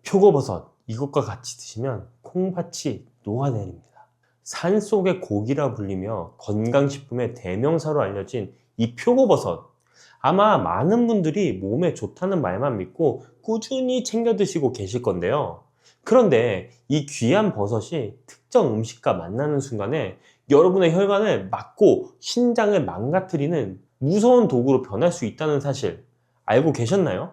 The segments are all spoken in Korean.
표고버섯 이것과 같이 드시면 콩팥이 녹아내립니다. 산속의 고기라 불리며 건강식품의 대명사로 알려진 이 표고버섯, 아마 많은 분들이 몸에 좋다는 말만 믿고 꾸준히 챙겨 드시고 계실 건데요. 그런데 이 귀한 버섯이 특정 음식과 만나는 순간에 여러분의 혈관을 막고 신장을 망가뜨리는 무서운 도구로 변할 수 있다는 사실 알고 계셨나요?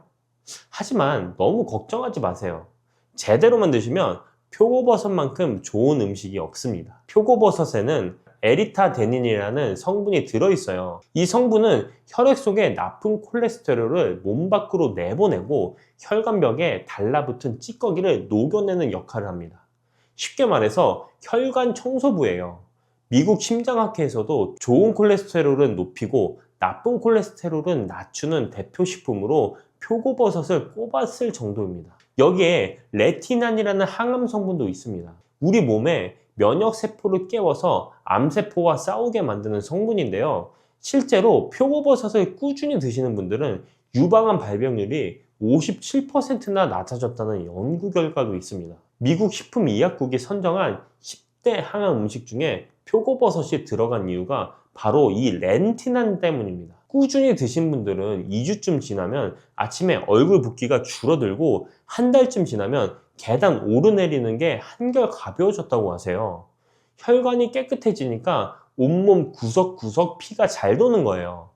하지만 너무 걱정하지 마세요. 제대로만 드시면 표고버섯만큼 좋은 음식이 없습니다. 표고버섯에는 에리타데닌이라는 성분이 들어있어요. 이 성분은 혈액 속의 나쁜 콜레스테롤을 몸 밖으로 내보내고 혈관벽에 달라붙은 찌꺼기를 녹여내는 역할을 합니다. 쉽게 말해서 혈관 청소부예요. 미국 심장학회에서도 좋은 콜레스테롤은 높이고 나쁜 콜레스테롤은 낮추는 대표 식품으로 표고버섯을 꼽았을 정도입니다. 여기에 레티난이라는 항암 성분도 있습니다. 우리 몸에 면역세포를 깨워서 암세포와 싸우게 만드는 성분인데요. 실제로 표고버섯을 꾸준히 드시는 분들은 유방암 발병률이 57%나 낮아졌다는 연구 결과도 있습니다. 미국 식품의약국이 선정한 10대 항암 음식 중에 표고버섯이 들어간 이유가 바로 이 렌티난 때문입니다. 꾸준히 드신 분들은 2주쯤 지나면 아침에 얼굴 붓기가 줄어들고 한 달쯤 지나면 계단 오르내리는 게 한결 가벼워졌다고 하세요. 혈관이 깨끗해지니까 온몸 구석구석 피가 잘 도는 거예요.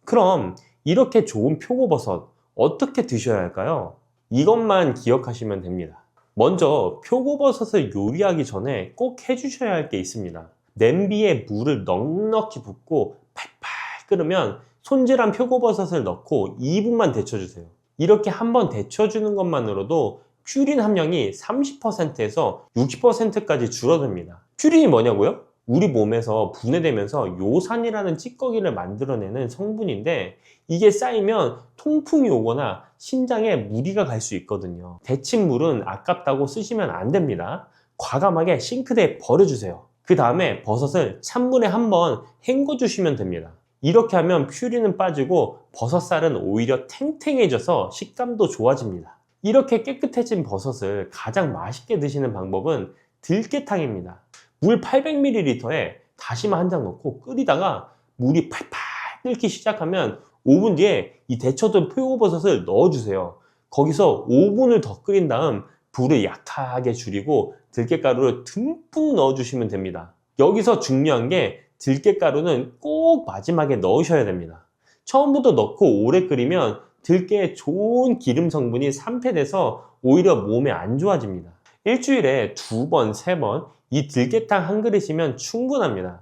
그럼 이렇게 좋은 표고버섯 어떻게 드셔야 할까요? 이것만 기억하시면 됩니다. 먼저 표고버섯을 요리하기 전에 꼭 해주셔야 할 게 있습니다. 냄비에 물을 넉넉히 붓고 팔팔 끓으면 손질한 표고버섯을 넣고 2분만 데쳐주세요. 이렇게 한번 데쳐주는 것만으로도 퓨린 함량이 30%에서 60%까지 줄어듭니다. 퓨린이 뭐냐고요? 우리 몸에서 분해되면서 요산이라는 찌꺼기를 만들어내는 성분인데 이게 쌓이면 통풍이 오거나 신장에 무리가 갈 수 있거든요. 데친 물은 아깝다고 쓰시면 안 됩니다. 과감하게 싱크대에 버려주세요. 그 다음에 버섯을 찬물에 한번 헹궈주시면 됩니다. 이렇게 하면 퓨린은 빠지고 버섯살은 오히려 탱탱해져서 식감도 좋아집니다. 이렇게 깨끗해진 버섯을 가장 맛있게 드시는 방법은 들깨탕입니다. 물 800ml에 다시마 한 장 넣고 끓이다가 물이 팔팔 끓기 시작하면 5분 뒤에 이 데쳐둔 표고버섯을 넣어주세요. 거기서 5분을 더 끓인 다음 불을 약하게 줄이고 들깨가루를 듬뿍 넣어주시면 됩니다. 여기서 중요한 게 들깨가루는 꼭 마지막에 넣으셔야 됩니다. 처음부터 넣고 오래 끓이면 들깨의 좋은 기름 성분이 산패돼서 오히려 몸에 안 좋아집니다. 일주일에 2번, 3번 이 들깨탕 한 그릇이면 충분합니다.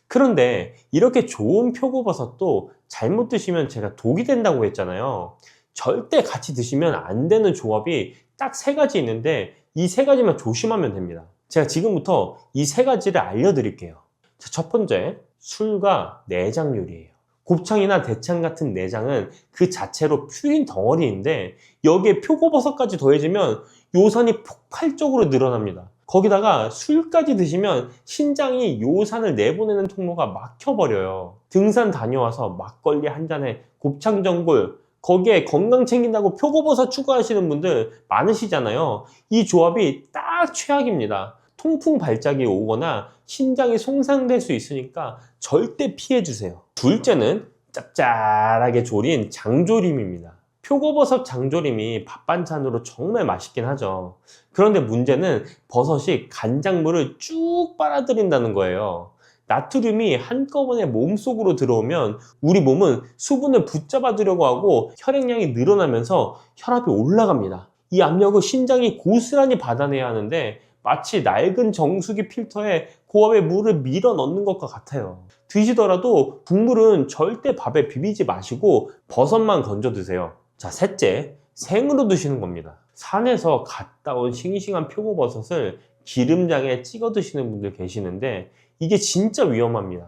그런데 이렇게 좋은 표고버섯도 잘못 드시면 제가 독이 된다고 했잖아요. 절대 같이 드시면 안 되는 조합이 딱 3가지 있는데 이 3가지만 조심하면 됩니다. 제가 지금부터 이 3가지를 알려드릴게요. 자, 첫 번째, 술과 내장 요리예요. 곱창이나 대창 같은 내장은 그 자체로 퓨린 덩어리인데 여기에 표고버섯까지 더해지면 요산이 폭발적으로 늘어납니다. 거기다가 술까지 드시면 신장이 요산을 내보내는 통로가 막혀버려요. 등산 다녀와서 막걸리 한 잔에 곱창 전골, 거기에 건강 챙긴다고 표고버섯 추가하시는 분들 많으시잖아요. 이 조합이 딱 최악입니다. 통풍 발작이 오거나 신장이 손상될 수 있으니까 절대 피해주세요. 둘째는 짭짤하게 조린 장조림입니다. 표고버섯 장조림이 밥 반찬으로 정말 맛있긴 하죠. 그런데 문제는 버섯이 간장물을 쭉 빨아들인다는 거예요. 나트륨이 한꺼번에 몸속으로 들어오면 우리 몸은 수분을 붙잡아 두려고 하고 혈액량이 늘어나면서 혈압이 올라갑니다. 이 압력을 신장이 고스란히 받아내야 하는데 마치 낡은 정수기 필터에 고압의 물을 밀어 넣는 것과 같아요. 드시더라도 국물은 절대 밥에 비비지 마시고 버섯만 건져 드세요. 자, 셋째, 생으로 드시는 겁니다. 산에서 갓 따온 싱싱한 표고버섯을 기름장에 찍어 드시는 분들 계시는데 이게 진짜 위험합니다.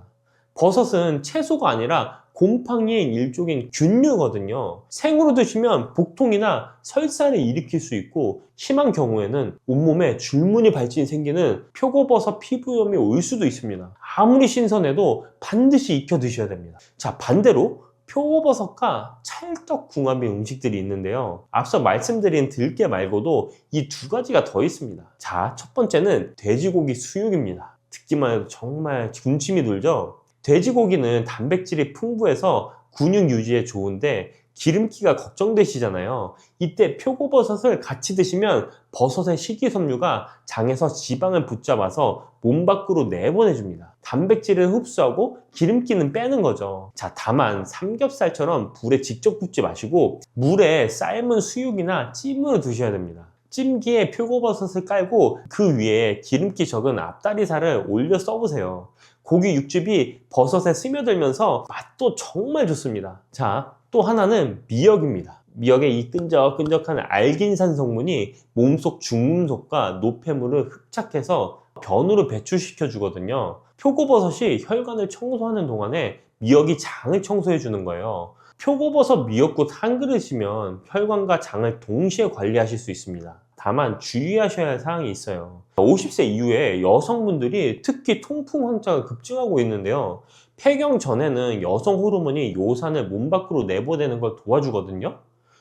버섯은 채소가 아니라 곰팡이의 일종인 균류거든요. 생으로 드시면 복통이나 설사를 일으킬 수 있고 심한 경우에는 온몸에 줄무늬 발진이 생기는 표고버섯 피부염이 올 수도 있습니다. 아무리 신선해도 반드시 익혀 드셔야 됩니다. 자, 반대로 표고버섯과 찰떡궁합의 음식들이 있는데요. 앞서 말씀드린 들깨 말고도 이 두 가지가 더 있습니다. 자, 첫 번째는 돼지고기 수육입니다. 듣기만 해도 정말 군침이 돌죠? 돼지고기는 단백질이 풍부해서 근육 유지에 좋은데 기름기가 걱정되시잖아요. 이때 표고버섯을 같이 드시면 버섯의 식이섬유가 장에서 지방을 붙잡아서 몸 밖으로 내보내줍니다. 단백질을 흡수하고 기름기는 빼는 거죠. 자, 다만 삼겹살처럼 불에 직접 굽지 마시고 물에 삶은 수육이나 찜으로 드셔야 됩니다. 찜기에 표고버섯을 깔고 그 위에 기름기 적은 앞다리살을 올려 써보세요. 고기 육즙이 버섯에 스며들면서 맛도 정말 좋습니다. 자, 또 하나는 미역입니다. 미역의 이 끈적끈적한 알긴산 성분이 몸속 중금속과 노폐물을 흡착해서 변으로 배출시켜 주거든요. 표고버섯이 혈관을 청소하는 동안에 미역이 장을 청소해 주는 거예요. 표고버섯 미역국 한 그릇이면 혈관과 장을 동시에 관리하실 수 있습니다. 다만 주의하셔야 할 사항이 있어요. 50세 이후에 여성분들이 특히 통풍 환자가 급증하고 있는데요. 폐경 전에는 여성 호르몬이 요산을 몸 밖으로 내보내는 걸 도와주거든요.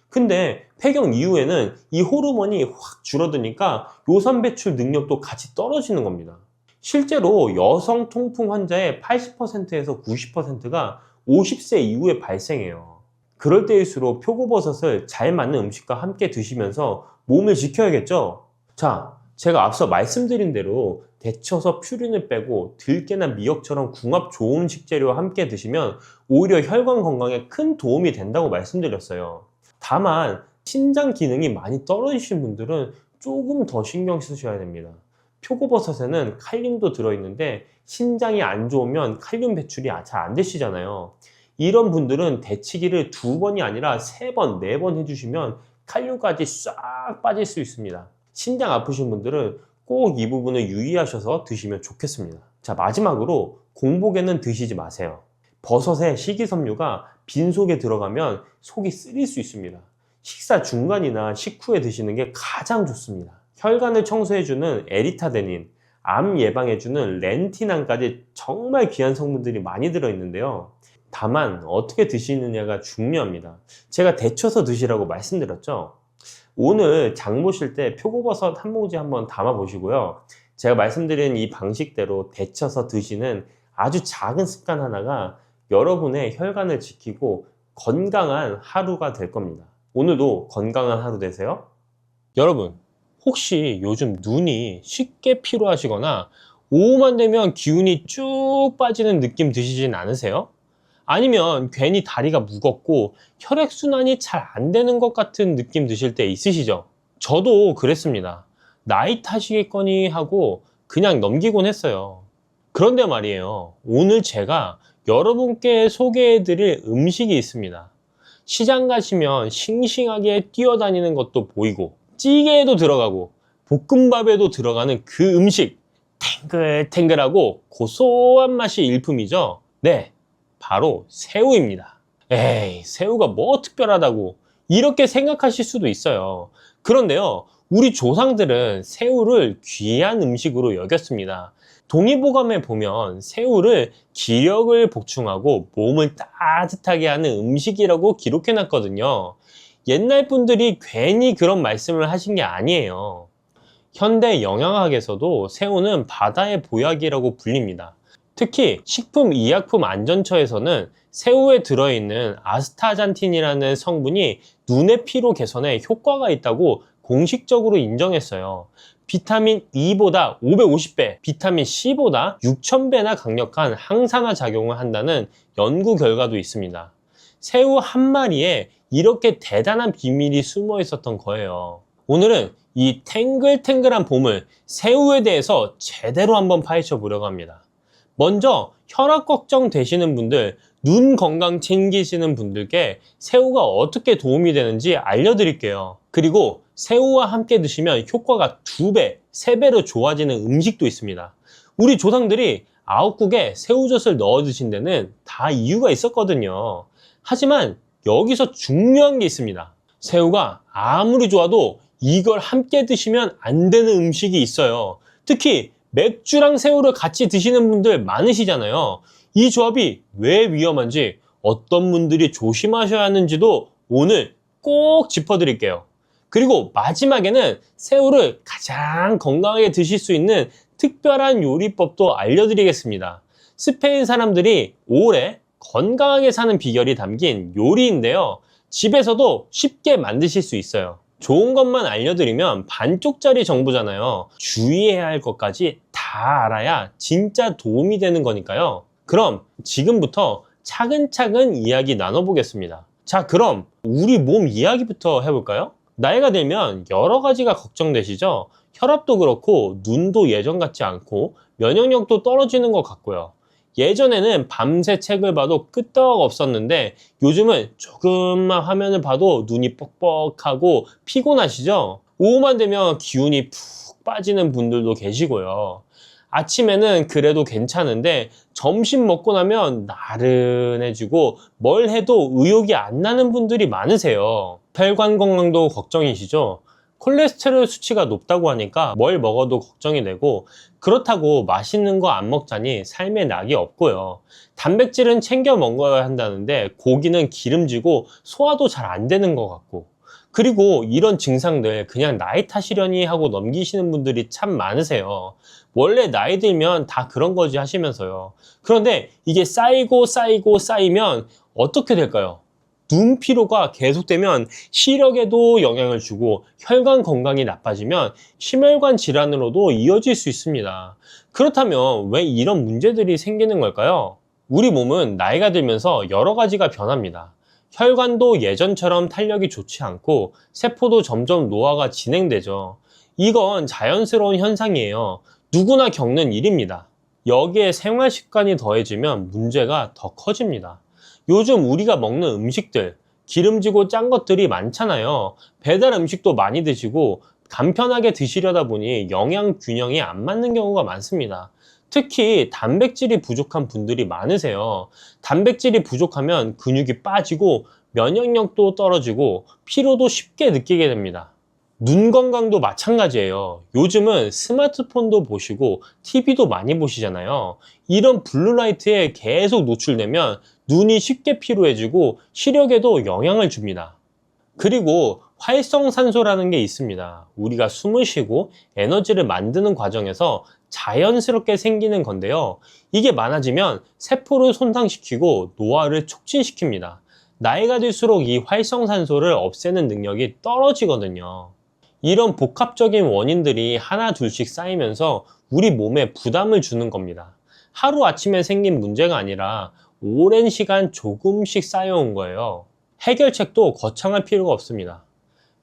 근데 폐경 이후에는 이 호르몬이 확 줄어드니까 요산 배출 능력도 같이 떨어지는 겁니다. 실제로 여성 통풍 환자의 80%에서 90%가 50세 이후에 발생해요. 그럴 때일수록 표고버섯을 잘 맞는 음식과 함께 드시면서 몸을 지켜야겠죠? 자, 제가 앞서 말씀드린 대로 데쳐서 퓨린을 빼고 들깨나 미역처럼 궁합 좋은 식재료와 함께 드시면 오히려 혈관 건강에 큰 도움이 된다고 말씀드렸어요. 다만 신장 기능이 많이 떨어지신 분들은 조금 더 신경 쓰셔야 됩니다. 표고버섯에는 칼륨도 들어있는데 신장이 안 좋으면 칼륨 배출이 잘 안 되시잖아요. 이런 분들은 데치기를 2번이 아니라 3번, 4번 해주시면 칼륨까지 싹 빠질 수 있습니다. 신장 아프신 분들은 꼭 이 부분을 유의하셔서 드시면 좋겠습니다. 자, 마지막으로 공복에는 드시지 마세요. 버섯의 식이섬유가 빈속에 들어가면 속이 쓰릴 수 있습니다. 식사 중간이나 식후에 드시는 게 가장 좋습니다. 혈관을 청소해주는 에리타데닌, 암 예방해주는 렌티난까지 정말 귀한 성분들이 많이 들어있는데요. 다만 어떻게 드시느냐가 중요합니다. 제가 데쳐서 드시라고 말씀드렸죠. 오늘 장 보실 때 표고버섯 한 봉지 한번 담아 보시고요. 제가 말씀드린 이 방식대로 데쳐서 드시는 아주 작은 습관 하나가 여러분의 혈관을 지키고 건강한 하루가 될 겁니다. 오늘도 건강한 하루 되세요. 여러분, 혹시 요즘 눈이 쉽게 피로하시거나 오후만 되면 기운이 쭉 빠지는 느낌 드시진 않으세요? 아니면 괜히 다리가 무겁고 혈액순환이 잘 안 되는 것 같은 느낌 드실 때 있으시죠? 저도 그랬습니다. 나이 탓이겠거니 하고 그냥 넘기곤 했어요. 그런데 말이에요. 오늘 제가 여러분께 소개해드릴 음식이 있습니다. 시장 가시면 싱싱하게 뛰어다니는 것도 보이고 찌개에도 들어가고 볶음밥에도 들어가는 그 음식, 탱글탱글하고 고소한 맛이 일품이죠. 네, 바로 새우입니다. 에이, 새우가 뭐 특별하다고 이렇게 생각하실 수도 있어요. 그런데요, 우리 조상들은 새우를 귀한 음식으로 여겼습니다. 동의보감에 보면 새우를 기력을 보충하고 몸을 따뜻하게 하는 음식이라고 기록해놨거든요. 옛날 분들이 괜히 그런 말씀을 하신 게 아니에요. 현대 영양학에서도 새우는 바다의 보약이라고 불립니다. 특히 식품의약품안전처에서는 새우에 들어있는 아스타잔틴이라는 성분이 눈의 피로 개선에 효과가 있다고 공식적으로 인정했어요. 비타민 E보다 550배, 비타민 C보다 6000배나 강력한 항산화 작용을 한다는 연구 결과도 있습니다. 새우 한 마리에 이렇게 대단한 비밀이 숨어 있었던 거예요. 오늘은 이 탱글탱글한 보물, 새우에 대해서 제대로 한번 파헤쳐 보려고 합니다. 먼저 혈압 걱정 되시는 분들, 눈 건강 챙기시는 분들께 새우가 어떻게 도움이 되는지 알려드릴게요. 그리고 새우와 함께 드시면 효과가 2배, 3배로 좋아지는 음식도 있습니다. 우리 조상들이 아욱국에 새우젓을 넣어 드신 데는 다 이유가 있었거든요. 하지만 여기서 중요한 게 있습니다. 새우가 아무리 좋아도 이걸 함께 드시면 안 되는 음식이 있어요. 특히 맥주랑 새우를 같이 드시는 분들 많으시잖아요. 이 조합이 왜 위험한지 어떤 분들이 조심하셔야 하는지도 오늘 꼭 짚어드릴게요. 그리고 마지막에는 새우를 가장 건강하게 드실 수 있는 특별한 요리법도 알려드리겠습니다. 스페인 사람들이 오래 건강하게 사는 비결이 담긴 요리인데요. 집에서도 쉽게 만드실 수 있어요. 좋은 것만 알려드리면 반쪽짜리 정보잖아요. 주의해야 할 것까지 다 알아야 진짜 도움이 되는 거니까요. 그럼 지금부터 차근차근 이야기 나눠보겠습니다. 자, 그럼 우리 몸 이야기부터 해볼까요? 나이가 들면 여러 가지가 걱정되시죠? 혈압도 그렇고 눈도 예전 같지 않고 면역력도 떨어지는 것 같고요. 예전에는 밤새 책을 봐도 끄떡 없었는데 요즘은 조금만 화면을 봐도 눈이 뻑뻑하고 피곤하시죠? 오후만 되면 기운이 푹 빠지는 분들도 계시고요. 아침에는 그래도 괜찮은데 점심 먹고 나면 나른해지고 뭘 해도 의욕이 안 나는 분들이 많으세요. 혈관 건강도 걱정이시죠? 콜레스테롤 수치가 높다고 하니까 뭘 먹어도 걱정이 되고, 그렇다고 맛있는 거 안 먹자니 삶에 낙이 없고요. 단백질은 챙겨 먹어야 한다는데 고기는 기름지고 소화도 잘 안 되는 것 같고, 그리고 이런 증상들 그냥 나이 탓이려니 하고 넘기시는 분들이 참 많으세요. 원래 나이 들면 다 그런 거지 하시면서요. 그런데 이게 쌓이면 어떻게 될까요? 눈 피로가 계속되면 시력에도 영향을 주고 혈관 건강이 나빠지면 심혈관 질환으로도 이어질 수 있습니다. 그렇다면 왜 이런 문제들이 생기는 걸까요? 우리 몸은 나이가 들면서 여러 가지가 변합니다. 혈관도 예전처럼 탄력이 좋지 않고 세포도 점점 노화가 진행되죠. 이건 자연스러운 현상이에요. 누구나 겪는 일입니다. 여기에 생활 습관이 더해지면 문제가 더 커집니다. 요즘 우리가 먹는 음식들, 기름지고 짠 것들이 많잖아요. 배달 음식도 많이 드시고 간편하게 드시려다 보니 영양 균형이 안 맞는 경우가 많습니다. 특히 단백질이 부족한 분들이 많으세요. 단백질이 부족하면 근육이 빠지고 면역력도 떨어지고 피로도 쉽게 느끼게 됩니다. 눈 건강도 마찬가지예요. 요즘은 스마트폰도 보시고 TV도 많이 보시잖아요. 이런 블루라이트에 계속 노출되면 눈이 쉽게 피로해지고 시력에도 영향을 줍니다. 그리고 활성산소라는 게 있습니다. 우리가 숨을 쉬고 에너지를 만드는 과정에서 자연스럽게 생기는 건데요. 이게 많아지면 세포를 손상시키고 노화를 촉진시킵니다. 나이가 들수록 이 활성산소를 없애는 능력이 떨어지거든요. 이런 복합적인 원인들이 하나 둘씩 쌓이면서 우리 몸에 부담을 주는 겁니다. 하루아침에 생긴 문제가 아니라 오랜 시간 조금씩 쌓여온 거예요. 해결책도 거창할 필요가 없습니다.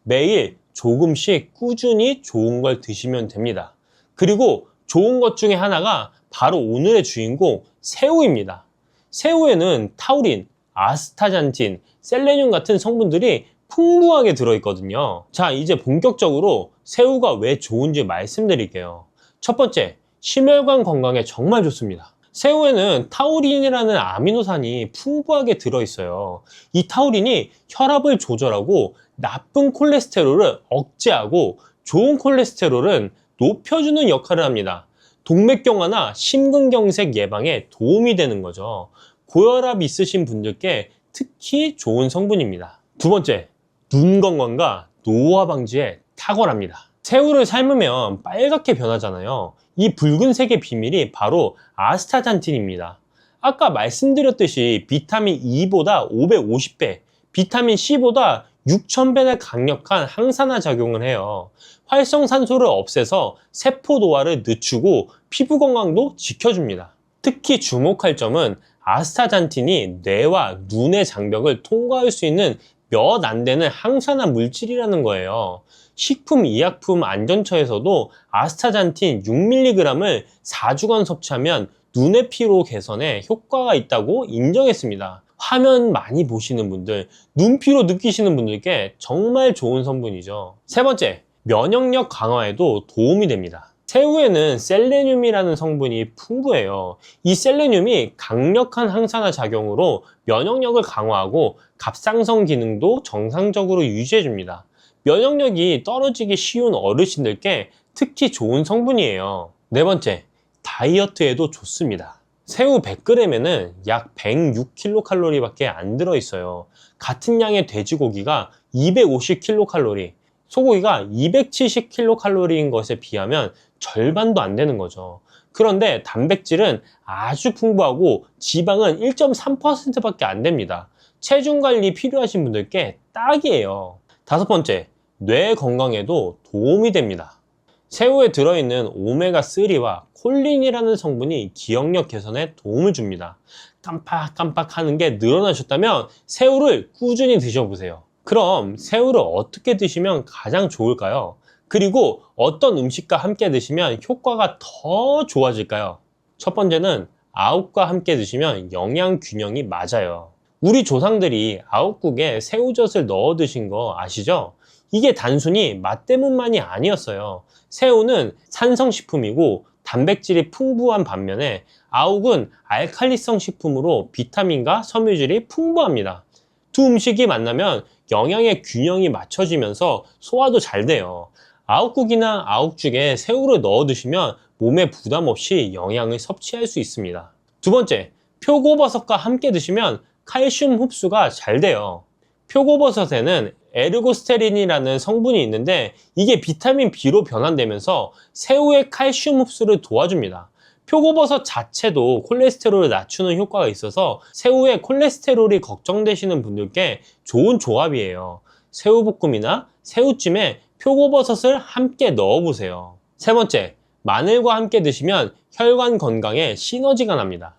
매일 조금씩 꾸준히 좋은 걸 드시면 됩니다. 그리고 좋은 것 중에 하나가 바로 오늘의 주인공 새우입니다. 새우에는 타우린, 아스타잔틴, 셀레늄 같은 성분들이 풍부하게 들어있거든요. 자, 이제 본격적으로 새우가 왜 좋은지 말씀드릴게요. 첫 번째, 심혈관 건강에 정말 좋습니다. 새우에는 타우린이라는 아미노산이 풍부하게 들어있어요. 이 타우린이 혈압을 조절하고 나쁜 콜레스테롤을 억제하고 좋은 콜레스테롤은 높여주는 역할을 합니다. 동맥경화나 심근경색 예방에 도움이 되는 거죠. 고혈압 있으신 분들께 특히 좋은 성분입니다. 두 번째, 눈 건강과 노화 방지에 탁월합니다. 새우를 삶으면 빨갛게 변하잖아요. 이 붉은색의 비밀이 바로 아스타잔틴입니다. 아까 말씀드렸듯이 비타민 E보다 550배, 비타민 C보다 6000배나 강력한 항산화 작용을 해요. 활성산소를 없애서 세포 노화를 늦추고 피부 건강도 지켜줍니다. 특히 주목할 점은 아스타잔틴이 뇌와 눈의 장벽을 통과할 수 있는 몇 안 되는 항산화 물질이라는 거예요. 식품의약품안전처에서도 아스타잔틴 6mg을 4주간 섭취하면 눈의 피로 개선에 효과가 있다고 인정했습니다. 화면 많이 보시는 분들, 눈피로 느끼시는 분들께 정말 좋은 성분이죠. 세 번째, 면역력 강화에도 도움이 됩니다. 새우에는 셀레늄이라는 성분이 풍부해요. 이 셀레늄이 강력한 항산화 작용으로 면역력을 강화하고 갑상선 기능도 정상적으로 유지해줍니다. 면역력이 떨어지기 쉬운 어르신들께 특히 좋은 성분이에요. 네 번째, 다이어트에도 좋습니다. 새우 100g에는 약 106kcal밖에 안 들어있어요. 같은 양의 돼지고기가 250kcal, 소고기가 270kcal인 것에 비하면 절반도 안 되는 거죠. 그런데 단백질은 아주 풍부하고 지방은 1.3%밖에 안 됩니다. 체중 관리 필요하신 분들께 딱이에요. 다섯 번째, 뇌 건강에도 도움이 됩니다. 새우에 들어있는 오메가3와 콜린이라는 성분이 기억력 개선에 도움을 줍니다. 깜빡깜빡 하는 게 늘어나셨다면 새우를 꾸준히 드셔보세요. 그럼 새우를 어떻게 드시면 가장 좋을까요? 그리고 어떤 음식과 함께 드시면 효과가 더 좋아질까요? 첫 번째는 아욱과 함께 드시면 영양 균형이 맞아요. 우리 조상들이 아욱국에 새우젓을 넣어 드신 거 아시죠? 이게 단순히 맛 때문만이 아니었어요. 새우는 산성식품이고 단백질이 풍부한 반면에 아욱은 알칼리성 식품으로 비타민과 섬유질이 풍부합니다. 두 음식이 만나면 영양의 균형이 맞춰지면서 소화도 잘 돼요. 아욱국이나 아욱죽에 새우를 넣어 드시면 몸에 부담 없이 영양을 섭취할 수 있습니다. 두 번째, 표고버섯과 함께 드시면 칼슘 흡수가 잘 돼요. 표고버섯에는 에르고스테린이라는 성분이 있는데 이게 비타민 B로 변환되면서 새우의 칼슘 흡수를 도와줍니다. 표고버섯 자체도 콜레스테롤을 낮추는 효과가 있어서 새우의 콜레스테롤이 걱정되시는 분들께 좋은 조합이에요. 새우볶음이나 새우찜에 표고버섯을 함께 넣어보세요. 세 번째, 마늘과 함께 드시면 혈관 건강에 시너지가 납니다.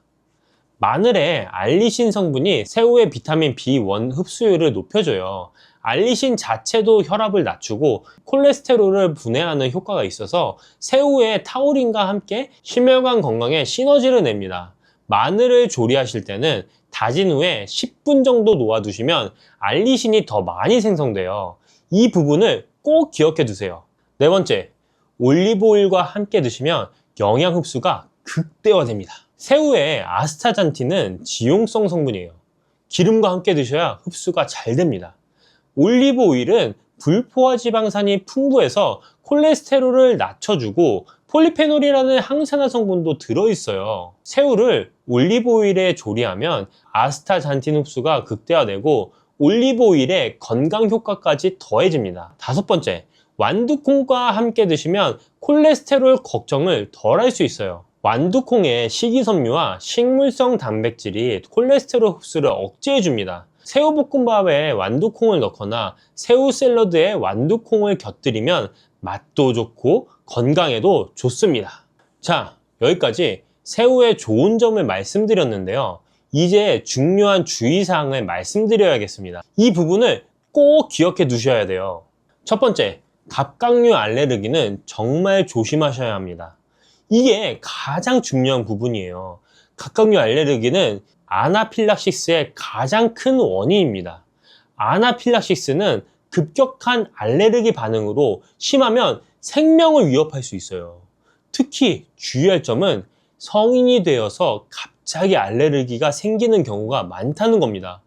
마늘의 알리신 성분이 새우의 비타민 B1 흡수율을 높여줘요. 알리신 자체도 혈압을 낮추고 콜레스테롤을 분해하는 효과가 있어서 새우의 타우린과 함께 심혈관 건강에 시너지를 냅니다. 마늘을 조리하실 때는 다진 후에 10분 정도 놓아두시면 알리신이 더 많이 생성돼요. 이 부분을 꼭 기억해 두세요. 네 번째, 올리브오일과 함께 드시면 영양 흡수가 극대화됩니다. 새우의 아스타잔틴은 지용성 성분이에요. 기름과 함께 드셔야 흡수가 잘 됩니다. 올리브 오일은 불포화 지방산이 풍부해서 콜레스테롤을 낮춰주고 폴리페놀이라는 항산화 성분도 들어있어요. 새우를 올리브 오일에 조리하면 아스타잔틴 흡수가 극대화되고 올리브 오일의 건강 효과까지 더해집니다. 다섯 번째, 완두콩과 함께 드시면 콜레스테롤 걱정을 덜 할 수 있어요. 완두콩의 식이섬유와 식물성 단백질이 콜레스테롤 흡수를 억제해줍니다. 새우볶음밥에 완두콩을 넣거나 새우 샐러드에 완두콩을 곁들이면 맛도 좋고 건강에도 좋습니다. 자, 여기까지 새우의 좋은 점을 말씀드렸는데요. 이제 중요한 주의사항을 말씀드려야겠습니다. 이 부분을 꼭 기억해 두셔야 돼요. 첫 번째, 갑각류 알레르기는 정말 조심하셔야 합니다. 이게 가장 중요한 부분이에요. 갑각류 알레르기는 아나필락시스의 가장 큰 원인입니다. 아나필락시스는 급격한 알레르기 반응으로 심하면 생명을 위협할 수 있어요. 특히 주의할 점은 성인이 되어서 갑자기 알레르기가 생기는 경우가 많다는 겁니다.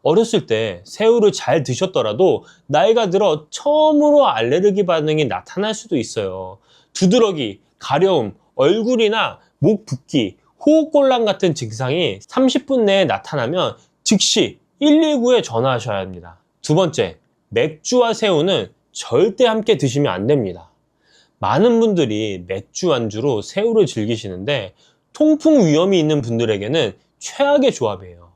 어렸을 때 새우를 잘 드셨더라도 나이가 들어 처음으로 알레르기 반응이 나타날 수도 있어요. 두드러기, 가려움, 얼굴이나 목 붓기, 호흡곤란 같은 증상이 30분 내에 나타나면 즉시 119에 전화하셔야 합니다. 두 번째, 맥주와 새우는 절대 함께 드시면 안 됩니다. 많은 분들이 맥주 안주로 새우를 즐기시는데 통풍 위험이 있는 분들에게는 최악의 조합이에요.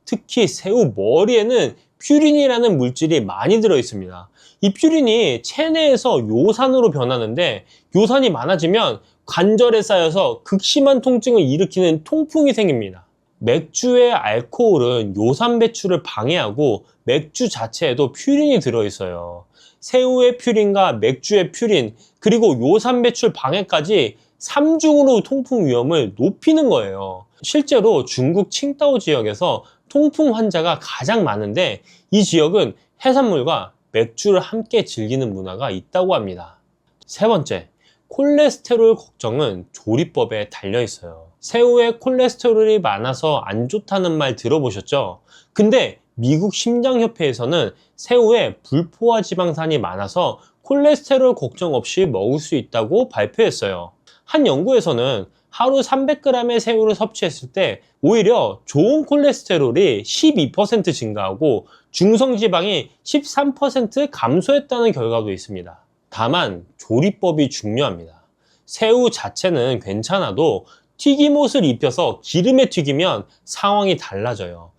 특히 새우 머리에는 퓨린이라는 물질이 많이 들어 있습니다. 이 퓨린이 체내에서 요산으로 변하는데 요산이 많아지면 관절에 쌓여서 극심한 통증을 일으키는 통풍이 생깁니다. 맥주의 알코올은 요산 배출을 방해하고 맥주 자체에도 퓨린이 들어있어요. 새우의 퓨린과 맥주의 퓨린, 그리고 요산 배출 방해까지 3중으로 통풍 위험을 높이는 거예요. 실제로 중국 칭다오 지역에서 통풍 환자가 가장 많은데 이 지역은 해산물과 맥주를 함께 즐기는 문화가 있다고 합니다. 세 번째, 콜레스테롤 걱정은 조리법에 달려 있어요. 새우에 콜레스테롤이 많아서 안 좋다는 말 들어보셨죠? 근데 미국 심장협회에서는 새우에 불포화 지방산이 많아서 콜레스테롤 걱정 없이 먹을 수 있다고 발표했어요. 한 연구에서는 하루 300g의 새우를 섭취했을 때 오히려 좋은 콜레스테롤이 12% 증가하고 중성지방이 13% 감소했다는 결과도 있습니다. 다만 조리법이 중요합니다. 새우 자체는 괜찮아도 튀김옷을 입혀서 기름에 튀기면 상황이 달라져요.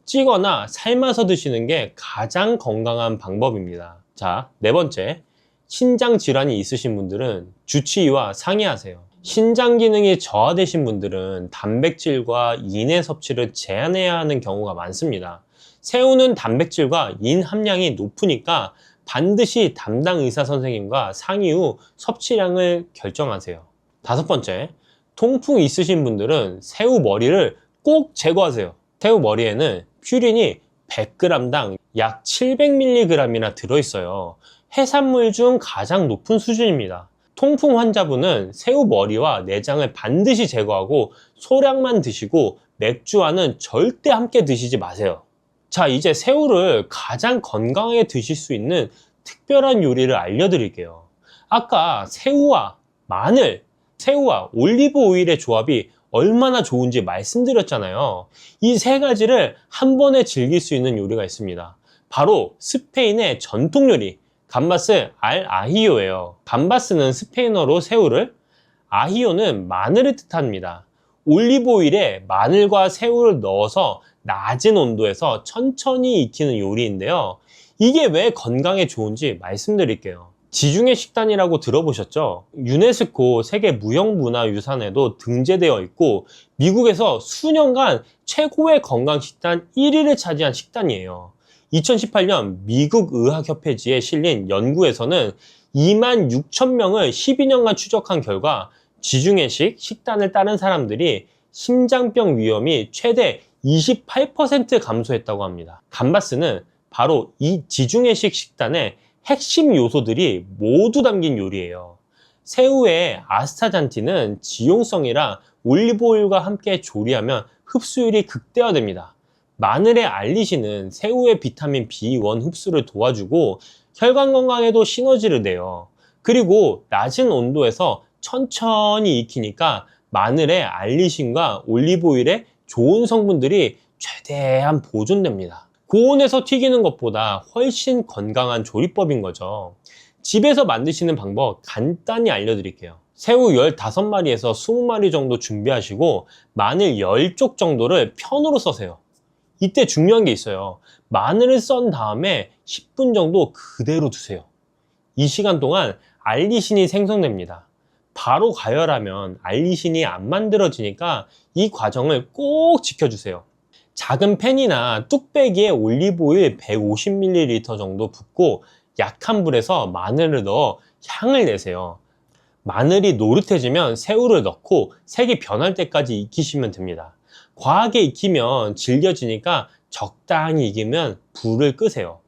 찌거나 삶아서 드시는 게 가장 건강한 방법입니다. 자, 네 번째. 신장 질환이 있으신 분들은 주치의와 상의하세요. 신장 기능이 저하되신 분들은 단백질과 인의 섭취를 제한해야 하는 경우가 많습니다. 새우는 단백질과 인 함량이 높으니까 반드시 담당 의사 선생님과 상의 후 섭취량을 결정하세요. 다섯 번째, 통풍 있으신 분들은 새우 머리를 꼭 제거하세요. 새우 머리에는 퓨린이 100g당 약 700mg이나 들어있어요. 해산물 중 가장 높은 수준입니다. 통풍 환자분은 새우 머리와 내장을 반드시 제거하고 소량만 드시고 맥주와는 절대 함께 드시지 마세요. 자, 이제 새우를 가장 건강하게 드실 수 있는 특별한 요리를 알려드릴게요. 아까 새우와 마늘, 새우와 올리브 오일의 조합이 얼마나 좋은지 말씀드렸잖아요. 이 세 가지를 한 번에 즐길 수 있는 요리가 있습니다. 바로 스페인의 전통 요리, 감바스 알 아히요예요. 감바스는 스페인어로 새우를, 아히요는 마늘을 뜻합니다. 올리브 오일에 마늘과 새우를 넣어서 낮은 온도에서 천천히 익히는 요리인데요. 이게 왜 건강에 좋은지 말씀드릴게요. 지중해 식단이라고 들어보셨죠? 유네스코 세계 무형문화유산에도 등재되어 있고 미국에서 수년간 최고의 건강 식단 1위를 차지한 식단이에요. 2018년 미국 의학협회지에 실린 연구에서는 26,000명을 12년간 추적한 결과 지중해식 식단을 따른 사람들이 심장병 위험이 최대 28% 감소했다고 합니다. 감바스는 바로 이 지중해식 식단의 핵심 요소들이 모두 담긴 요리예요. 새우의 아스타잔틴은 지용성이라 올리브오일과 함께 조리하면 흡수율이 극대화됩니다. 마늘의 알리신은 새우의 비타민 B1 흡수를 도와주고 혈관 건강에도 시너지를 내요. 그리고 낮은 온도에서 천천히 익히니까 마늘의 알리신과 올리브오일의 좋은 성분들이 최대한 보존됩니다. 고온에서 튀기는 것보다 훨씬 건강한 조리법인 거죠. 집에서 만드시는 방법 간단히 알려드릴게요. 새우 15마리에서 20마리 정도 준비하시고 마늘 10쪽 정도를 편으로 써세요. 이때 중요한 게 있어요. 마늘을 썬 다음에 10분 정도 그대로 두세요. 이 시간 동안 알리신이 생성됩니다. 바로 가열하면 알리신이 안 만들어지니까 이 과정을 꼭 지켜주세요. 작은 팬이나 뚝배기에 올리브오일 150ml 정도 붓고 약한 불에서 마늘을 넣어 향을 내세요. 마늘이 노릇해지면 새우를 넣고 색이 변할 때까지 익히시면 됩니다. 과하게 익히면 질겨지니까 적당히 익으면 불을 끄세요.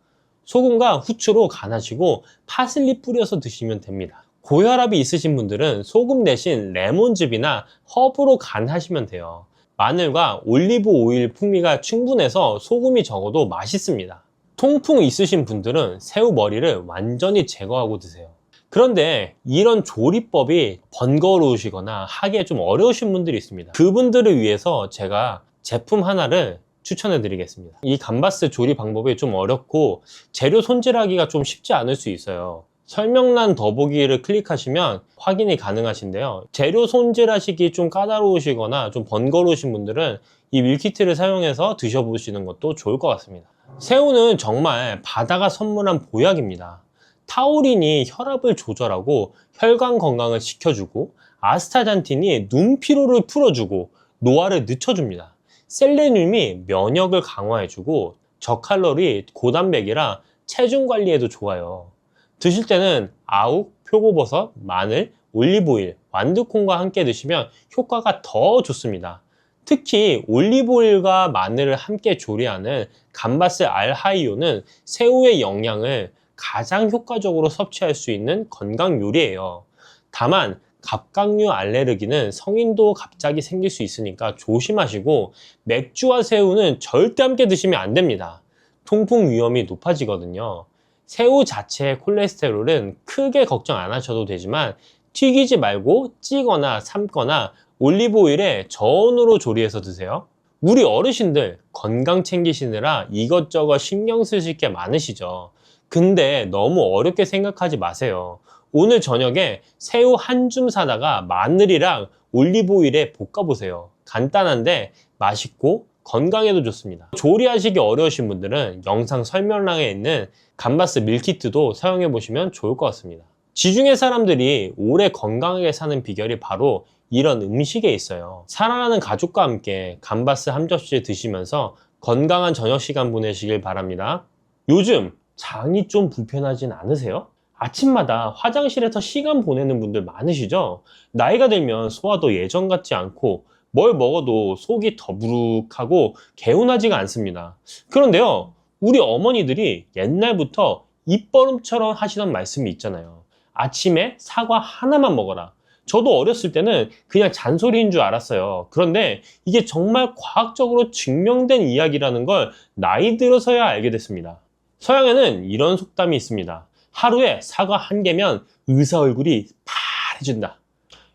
소금과 후추로 간하시고 파슬리 뿌려서 드시면 됩니다. 고혈압이 있으신 분들은 소금 대신 레몬즙이나 허브로 간하시면 돼요. 마늘과 올리브 오일 풍미가 충분해서 소금이 적어도 맛있습니다. 통풍 있으신 분들은 새우 머리를 완전히 제거하고 드세요. 그런데 이런 조리법이 번거로우시거나 하기에 좀 어려우신 분들이 있습니다. 그분들을 위해서 제가 제품 하나를 추천해 드리겠습니다. 이 감바스 조리 방법이 좀 어렵고 재료 손질하기가 좀 쉽지 않을 수 있어요. 설명란 더보기를 클릭하시면 확인이 가능하신데요. 재료 손질하시기 좀 까다로우시거나 좀 번거로우신 분들은 이 밀키트를 사용해서 드셔보시는 것도 좋을 것 같습니다. 새우는 정말 바다가 선물한 보약입니다. 타우린이 혈압을 조절하고 혈관 건강을 지켜주고 아스타잔틴이 눈 피로를 풀어주고 노화를 늦춰줍니다. 셀레늄이 면역을 강화해주고 저칼로리 고단백이라 체중 관리에도 좋아요. 드실 때는 아욱, 표고버섯, 마늘, 올리브오일, 완두콩과 함께 드시면 효과가 더 좋습니다. 특히 올리브오일과 마늘을 함께 조리하는 감바스 알하이오는 새우의 영양을 가장 효과적으로 섭취할 수 있는 건강 요리예요. 다만 갑각류 알레르기는 성인도 갑자기 생길 수 있으니까 조심하시고 맥주와 새우는 절대 함께 드시면 안 됩니다. 통풍 위험이 높아지거든요. 새우 자체의 콜레스테롤은 크게 걱정 안 하셔도 되지만 튀기지 말고 찌거나 삶거나 올리브 오일에 저온으로 조리해서 드세요. 우리 어르신들 건강 챙기시느라 이것저것 신경 쓰실 게 많으시죠. 근데 너무 어렵게 생각하지 마세요. 오늘 저녁에 새우 한 줌 사다가 마늘이랑 올리브 오일에 볶아보세요. 간단한데 맛있고 건강에도 좋습니다. 조리하시기 어려우신 분들은 영상 설명란에 있는 감바스 밀키트도 사용해 보시면 좋을 것 같습니다. 지중해 사람들이 오래 건강하게 사는 비결이 바로 이런 음식에 있어요. 사랑하는 가족과 함께 감바스 한 접시 드시면서 건강한 저녁 시간 보내시길 바랍니다. 요즘 장이 좀 불편하진 않으세요? 아침마다 화장실에서 시간 보내는 분들 많으시죠? 나이가 들면 소화도 예전 같지 않고 뭘 먹어도 속이 더부룩하고 개운하지가 않습니다. 그런데요, 우리 어머니들이 옛날부터 입버릇처럼 하시던 말씀이 있잖아요. 아침에 사과 하나만 먹어라. 저도 어렸을 때는 그냥 잔소리인 줄 알았어요. 그런데 이게 정말 과학적으로 증명된 이야기라는 걸 나이 들어서야 알게 됐습니다. 서양에는 이런 속담이 있습니다. 하루에 사과 한 개면 의사 얼굴이 파래진다.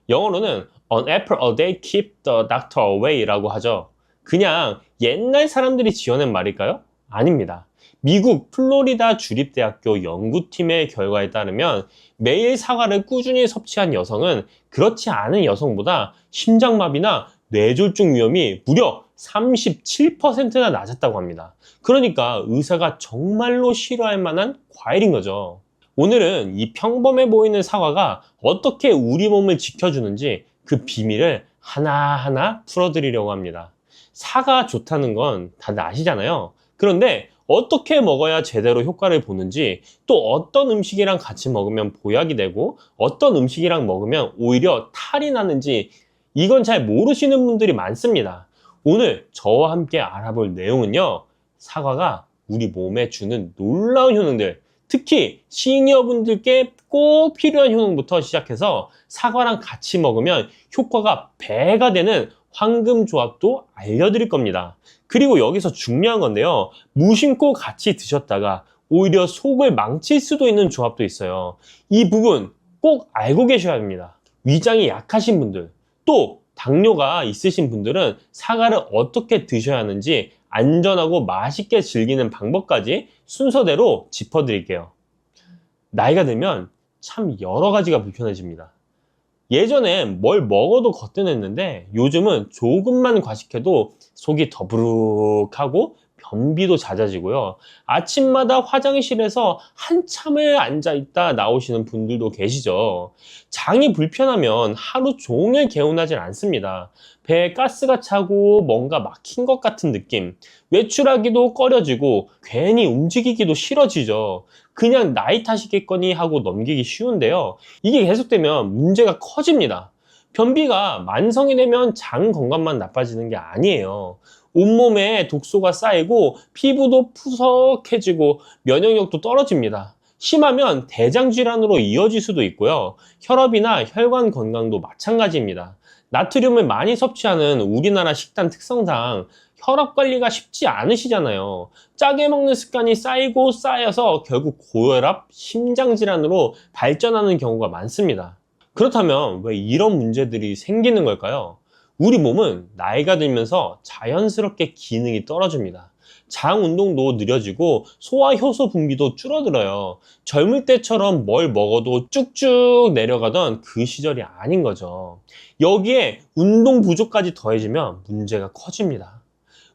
영어로는 An apple a day keep the doctor away 라고 하죠. 그냥 옛날 사람들이 지어낸 말일까요? 아닙니다. 미국 플로리다 주립대학교 연구팀의 결과에 따르면 매일 사과를 꾸준히 섭취한 여성은 그렇지 않은 여성보다 심장마비나 뇌졸중 위험이 무려 37%나 낮았다고 합니다. 그러니까 의사가 정말로 싫어할 만한 과일인 거죠. 오늘은 이 평범해 보이는 사과가 어떻게 우리 몸을 지켜주는지 그 비밀을 하나하나 풀어드리려고 합니다. 사과 좋다는 건 다들 아시잖아요. 그런데 어떻게 먹어야 제대로 효과를 보는지, 또 어떤 음식이랑 같이 먹으면 보약이 되고 어떤 음식이랑 먹으면 오히려 탈이 나는지 이건 잘 모르시는 분들이 많습니다. 오늘 저와 함께 알아볼 내용은요, 사과가 우리 몸에 주는 놀라운 효능들, 특히 시니어분들께 꼭 필요한 효능부터 시작해서 사과랑 같이 먹으면 효과가 배가 되는 황금 조합도 알려드릴 겁니다. 그리고 여기서 중요한 건데요, 무심코 같이 드셨다가 오히려 속을 망칠 수도 있는 조합도 있어요. 이 부분 꼭 알고 계셔야 합니다. 위장이 약하신 분들, 또 당뇨가 있으신 분들은 사과를 어떻게 드셔야 하는지 안전하고 맛있게 즐기는 방법까지 순서대로 짚어드릴게요. 나이가 들면 참 여러 가지가 불편해집니다. 예전엔 뭘 먹어도 거뜬했는데 요즘은 조금만 과식해도 속이 더부룩하고 변비도 잦아지고요. 아침마다 화장실에서 한참을 앉아있다 나오시는 분들도 계시죠. 장이 불편하면 하루 종일 개운하진 않습니다. 배에 가스가 차고 뭔가 막힌 것 같은 느낌, 외출하기도 꺼려지고 괜히 움직이기도 싫어지죠. 그냥 나이 탓이겠거니 하고 넘기기 쉬운데요, 이게 계속되면 문제가 커집니다. 변비가 만성이 되면 장 건강만 나빠지는 게 아니에요. 온몸에 독소가 쌓이고 피부도 푸석해지고 면역력도 떨어집니다. 심하면 대장 질환으로 이어질 수도 있고요. 혈압이나 혈관 건강도 마찬가지입니다. 나트륨을 많이 섭취하는 우리나라 식단 특성상 혈압 관리가 쉽지 않으시잖아요. 짜게 먹는 습관이 쌓이고 쌓여서 결국 고혈압, 심장질환으로 발전하는 경우가 많습니다. 그렇다면 왜 이런 문제들이 생기는 걸까요? 우리 몸은 나이가 들면서 자연스럽게 기능이 떨어집니다. 장 운동도 느려지고 소화 효소 분비도 줄어들어요. 젊을 때처럼 뭘 먹어도 쭉쭉 내려가던 그 시절이 아닌 거죠. 여기에 운동 부족까지 더해지면 문제가 커집니다.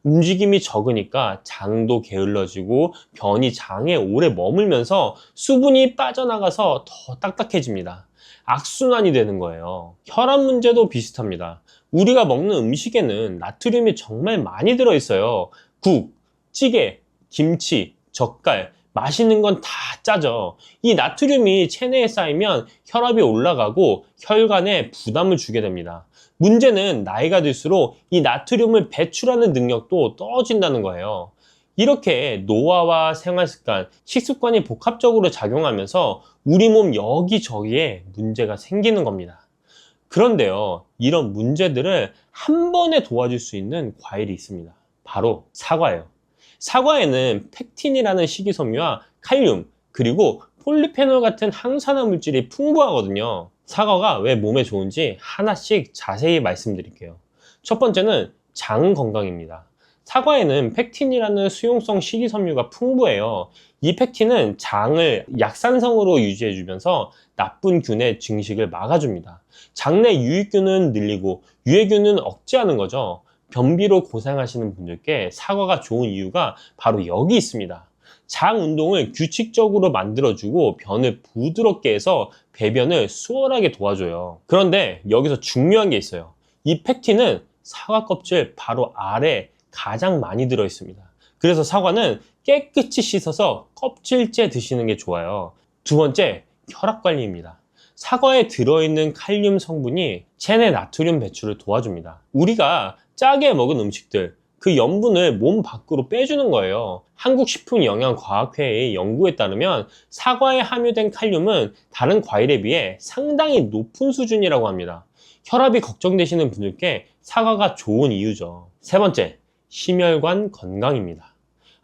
움직임이 적으니까 장도 게을러지고 변이 장에 오래 머물면서 수분이 빠져나가서 더 딱딱해집니다. 악순환이 되는 거예요. 혈압 문제도 비슷합니다. 우리가 먹는 음식에는 나트륨이 정말 많이 들어있어요. 국, 찌개, 김치, 젓갈, 맛있는 건 다 짜죠. 이 나트륨이 체내에 쌓이면 혈압이 올라가고 혈관에 부담을 주게 됩니다. 문제는 나이가 들수록 이 나트륨을 배출하는 능력도 떨어진다는 거예요. 이렇게 노화와 생활습관, 식습관이 복합적으로 작용하면서 우리 몸 여기저기에 문제가 생기는 겁니다. 그런데요, 이런 문제들을 한 번에 도와줄 수 있는 과일이 있습니다. 바로 사과예요. 사과에는 펙틴이라는 식이섬유와 칼륨, 그리고 폴리페놀 같은 항산화 물질이 풍부하거든요. 사과가 왜 몸에 좋은지 하나씩 자세히 말씀드릴게요. 첫 번째는 장 건강입니다. 사과에는 펙틴이라는 수용성 식이섬유가 풍부해요. 이 펙틴은 장을 약산성으로 유지해주면서 나쁜 균의 증식을 막아줍니다. 장내 유익균은 늘리고 유해균은 억제하는 거죠. 변비로 고생하시는 분들께 사과가 좋은 이유가 바로 여기 있습니다. 장 운동을 규칙적으로 만들어주고 변을 부드럽게 해서 배변을 수월하게 도와줘요. 그런데 여기서 중요한 게 있어요. 이 펙틴은 사과 껍질 바로 아래 가장 많이 들어 있습니다. 그래서 사과는 깨끗이 씻어서 껍질째 드시는 게 좋아요. 두 번째, 혈압 관리입니다. 사과에 들어있는 칼륨 성분이 체내 나트륨 배출을 도와줍니다. 우리가 짜게 먹은 음식들, 그 염분을 몸 밖으로 빼주는 거예요. 한국식품영양과학회의 연구에 따르면 사과에 함유된 칼륨은 다른 과일에 비해 상당히 높은 수준이라고 합니다. 혈압이 걱정되시는 분들께 사과가 좋은 이유죠. 세 번째, 심혈관 건강입니다.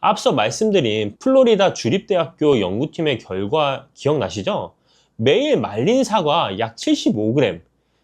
앞서 말씀드린 플로리다 주립대학교 연구팀의 결과 기억나시죠? 매일 말린 사과 약 75g,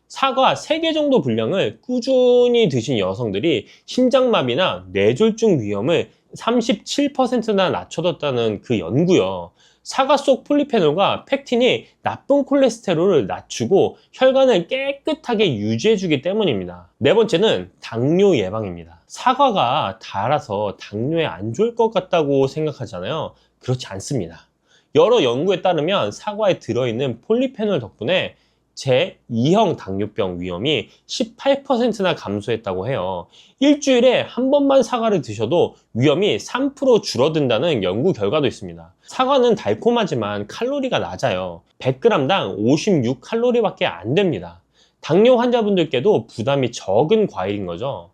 사과 3개 정도 분량을 꾸준히 드신 여성들이 심장마비나 뇌졸중 위험을 37%나 낮춰뒀다는 그 연구요. 사과 속 폴리페놀과 펙틴이 나쁜 콜레스테롤을 낮추고 혈관을 깨끗하게 유지해주기 때문입니다. 네 번째는 당뇨 예방입니다. 사과가 달아서 당뇨에 안 좋을 것 같다고 생각하잖아요. 그렇지 않습니다. 여러 연구에 따르면 사과에 들어있는 폴리페놀 덕분에 제2형 당뇨병 위험이 18%나 감소했다고 해요. 일주일에 한 번만 사과를 드셔도 위험이 3% 줄어든다는 연구 결과도 있습니다. 사과는 달콤하지만 칼로리가 낮아요. 100g당 56칼로리밖에 안 됩니다. 당뇨 환자분들께도 부담이 적은 과일인 거죠.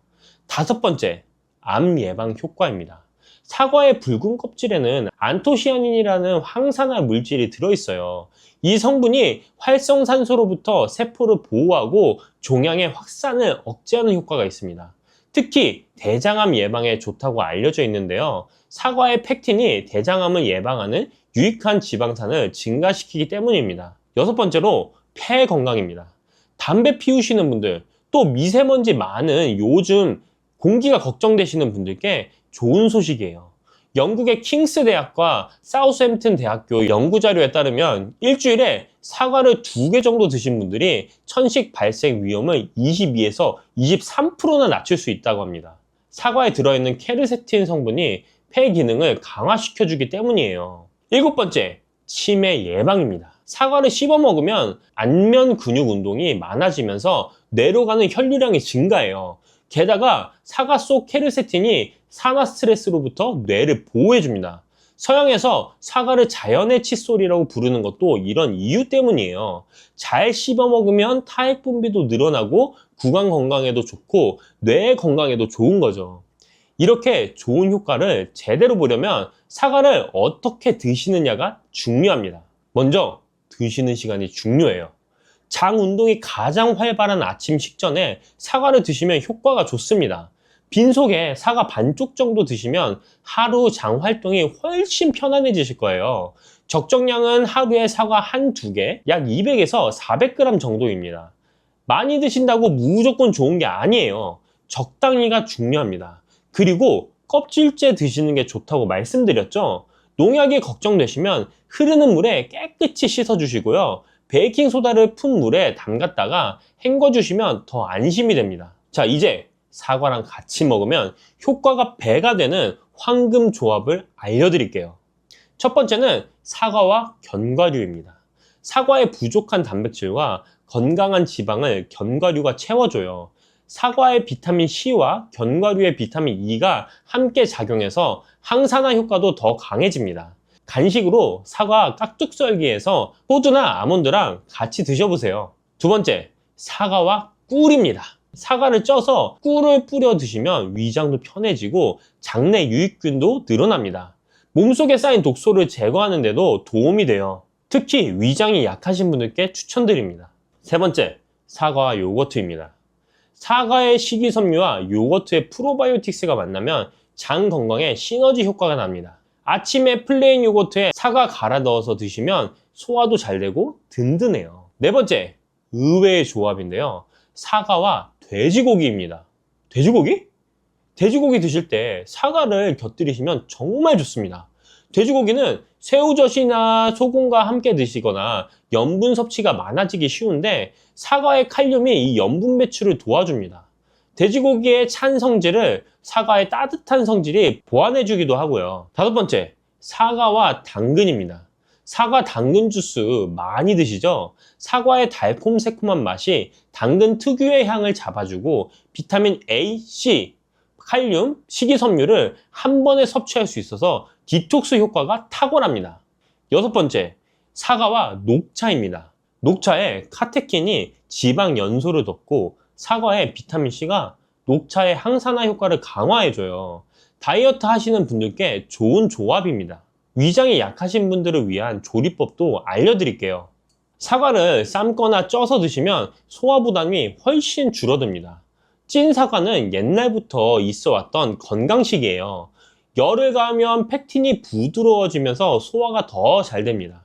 다섯 번째, 암 예방 효과입니다. 사과의 붉은 껍질에는 안토시아닌이라는 항산화 물질이 들어있어요. 이 성분이 활성산소로부터 세포를 보호하고 종양의 확산을 억제하는 효과가 있습니다. 특히 대장암 예방에 좋다고 알려져 있는데요. 사과의 펙틴이 대장암을 예방하는 유익한 지방산을 증가시키기 때문입니다. 여섯 번째로 폐 건강입니다. 담배 피우시는 분들, 또 미세먼지 많은 요즘 공기가 걱정되시는 분들께 좋은 소식이에요. 영국의 킹스 대학과 사우스햄튼 대학교 연구 자료에 따르면 일주일에 사과를 2개 정도 드신 분들이 천식 발생 위험을 22에서 23%나 낮출 수 있다고 합니다. 사과에 들어있는 케르세틴 성분이 폐 기능을 강화시켜주기 때문이에요. 일곱 번째, 치매 예방입니다. 사과를 씹어 먹으면 안면 근육 운동이 많아지면서 뇌로 가는 혈류량이 증가해요. 게다가 사과 속 케르세틴이 산화 스트레스로부터 뇌를 보호해줍니다. 서양에서 사과를 자연의 칫솔이라고 부르는 것도 이런 이유 때문이에요. 잘 씹어 먹으면 타액 분비도 늘어나고 구강 건강에도 좋고 뇌 건강에도 좋은 거죠. 이렇게 좋은 효과를 제대로 보려면 사과를 어떻게 드시느냐가 중요합니다. 먼저 드시는 시간이 중요해요. 장 운동이 가장 활발한 아침 식전에 사과를 드시면 효과가 좋습니다. 빈속에 사과 반쪽 정도 드시면 하루 장 활동이 훨씬 편안해지실 거예요. 적정량은 하루에 사과 한두 개, 약 200에서 400g 정도입니다. 많이 드신다고 무조건 좋은 게 아니에요. 적당히가 중요합니다. 그리고 껍질째 드시는 게 좋다고 말씀드렸죠? 농약이 걱정되시면 흐르는 물에 깨끗이 씻어주시고요. 베이킹소다를 푼 물에 담갔다가 헹궈주시면 더 안심이 됩니다. 자, 이제 사과랑 같이 먹으면 효과가 배가 되는 황금 조합을 알려드릴게요. 첫 번째는 사과와 견과류입니다. 사과의 부족한 단백질과 건강한 지방을 견과류가 채워줘요. 사과의 비타민 C와 견과류의 비타민 E가 함께 작용해서 항산화 효과도 더 강해집니다. 간식으로 사과 깍둑 썰기해서 호두나 아몬드랑 같이 드셔보세요. 두 번째, 사과와 꿀입니다. 사과를 쪄서 꿀을 뿌려 드시면 위장도 편해지고 장내 유익균도 늘어납니다. 몸속에 쌓인 독소를 제거하는 데도 도움이 돼요. 특히 위장이 약하신 분들께 추천드립니다. 세 번째, 사과와 요거트입니다. 사과의 식이섬유와 요거트의 프로바이오틱스가 만나면 장 건강에 시너지 효과가 납니다. 아침에 플레인 요거트에 사과 갈아 넣어서 드시면 소화도 잘 되고 든든해요. 네 번째, 의외의 조합인데요. 사과와 돼지고기입니다. 돼지고기? 돼지고기 드실 때 사과를 곁들이시면 정말 좋습니다. 돼지고기는 새우젓이나 소금과 함께 드시거나 염분 섭취가 많아지기 쉬운데 사과의 칼륨이 이 염분 배출을 도와줍니다. 돼지고기의 찬 성질을 사과의 따뜻한 성질이 보완해주기도 하고요. 다섯 번째, 사과와 당근입니다. 사과 당근 주스 많이 드시죠? 사과의 달콤 새콤한 맛이 당근 특유의 향을 잡아주고 비타민 A, C, 칼륨, 식이섬유를 한 번에 섭취할 수 있어서 디톡스 효과가 탁월합니다. 여섯 번째, 사과와 녹차입니다. 녹차에 카테킨이 지방 연소를 덮고 사과의 비타민C가 녹차의 항산화 효과를 강화해줘요. 다이어트 하시는 분들께 좋은 조합입니다. 위장이 약하신 분들을 위한 조리법도 알려드릴게요. 사과를 삶거나 쪄서 드시면 소화 부담이 훨씬 줄어듭니다. 찐 사과는 옛날부터 있어 왔던 건강식이에요. 열을 가하면 팩틴이 부드러워지면서 소화가 더 잘 됩니다.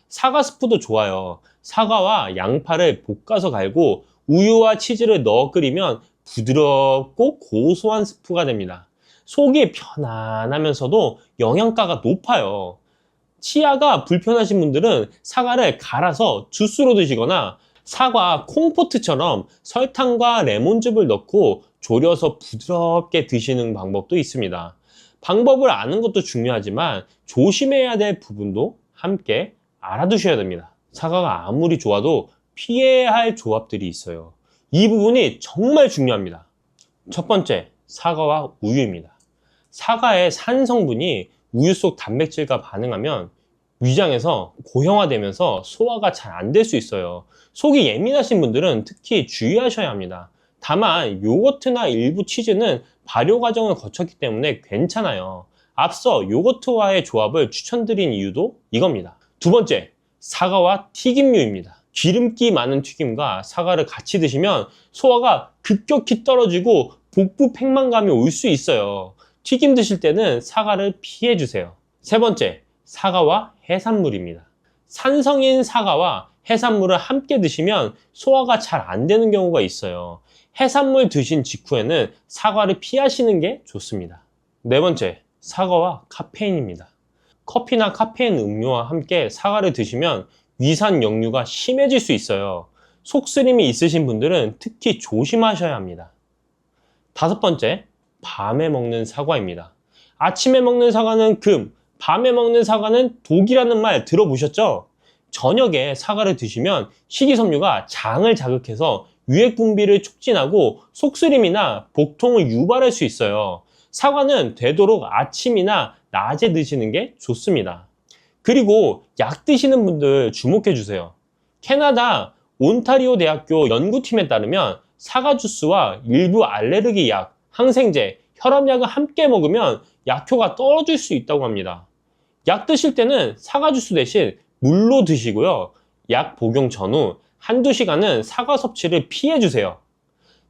사과 스프도 좋아요. 사과와 양파를 볶아서 갈고 우유와 치즈를 넣어 끓이면 부드럽고 고소한 스프가 됩니다. 속이 편안하면서도 영양가가 높아요. 치아가 불편하신 분들은 사과를 갈아서 주스로 드시거나 사과 콩포트처럼 설탕과 레몬즙을 넣고 졸여서 부드럽게 드시는 방법도 있습니다. 방법을 아는 것도 중요하지만 조심해야 될 부분도 함께 알아두셔야 됩니다. 사과가 아무리 좋아도 피해야 할 조합들이 있어요. 이 부분이 정말 중요합니다. 첫 번째, 사과와 우유입니다. 사과의 산 성분이 우유 속 단백질과 반응하면 위장에서 고형화되면서 소화가 잘 안 될 수 있어요. 속이 예민하신 분들은 특히 주의하셔야 합니다. 다만 요거트나 일부 치즈는 발효 과정을 거쳤기 때문에 괜찮아요. 앞서 요거트와의 조합을 추천드린 이유도 이겁니다. 두 번째, 사과와 튀김류입니다. 기름기 많은 튀김과 사과를 같이 드시면 소화가 급격히 떨어지고 복부 팽만감이 올 수 있어요. 튀김 드실 때는 사과를 피해 주세요. 세 번째, 사과와 해산물입니다. 산성인 사과와 해산물을 함께 드시면 소화가 잘 안 되는 경우가 있어요. 해산물 드신 직후에는 사과를 피하시는 게 좋습니다. 네 번째, 사과와 카페인입니다. 커피나 카페인 음료와 함께 사과를 드시면 위산 역류가 심해질 수 있어요. 속쓰림이 있으신 분들은 특히 조심하셔야 합니다. 다섯 번째, 밤에 먹는 사과입니다. 아침에 먹는 사과는 금, 밤에 먹는 사과는 독이라는 말 들어보셨죠? 저녁에 사과를 드시면 식이섬유가 장을 자극해서 유액 분비를 촉진하고 속쓰림이나 복통을 유발할 수 있어요. 사과는 되도록 아침이나 낮에 드시는 게 좋습니다. 그리고 약 드시는 분들 주목해 주세요. 캐나다 온타리오 대학교 연구팀에 따르면 사과 주스와 일부 알레르기 약, 항생제, 혈압약을 함께 먹으면 약효가 떨어질 수 있다고 합니다. 약 드실 때는 사과 주스 대신 물로 드시고요. 약 복용 전후 한두 시간은 사과 섭취를 피해 주세요.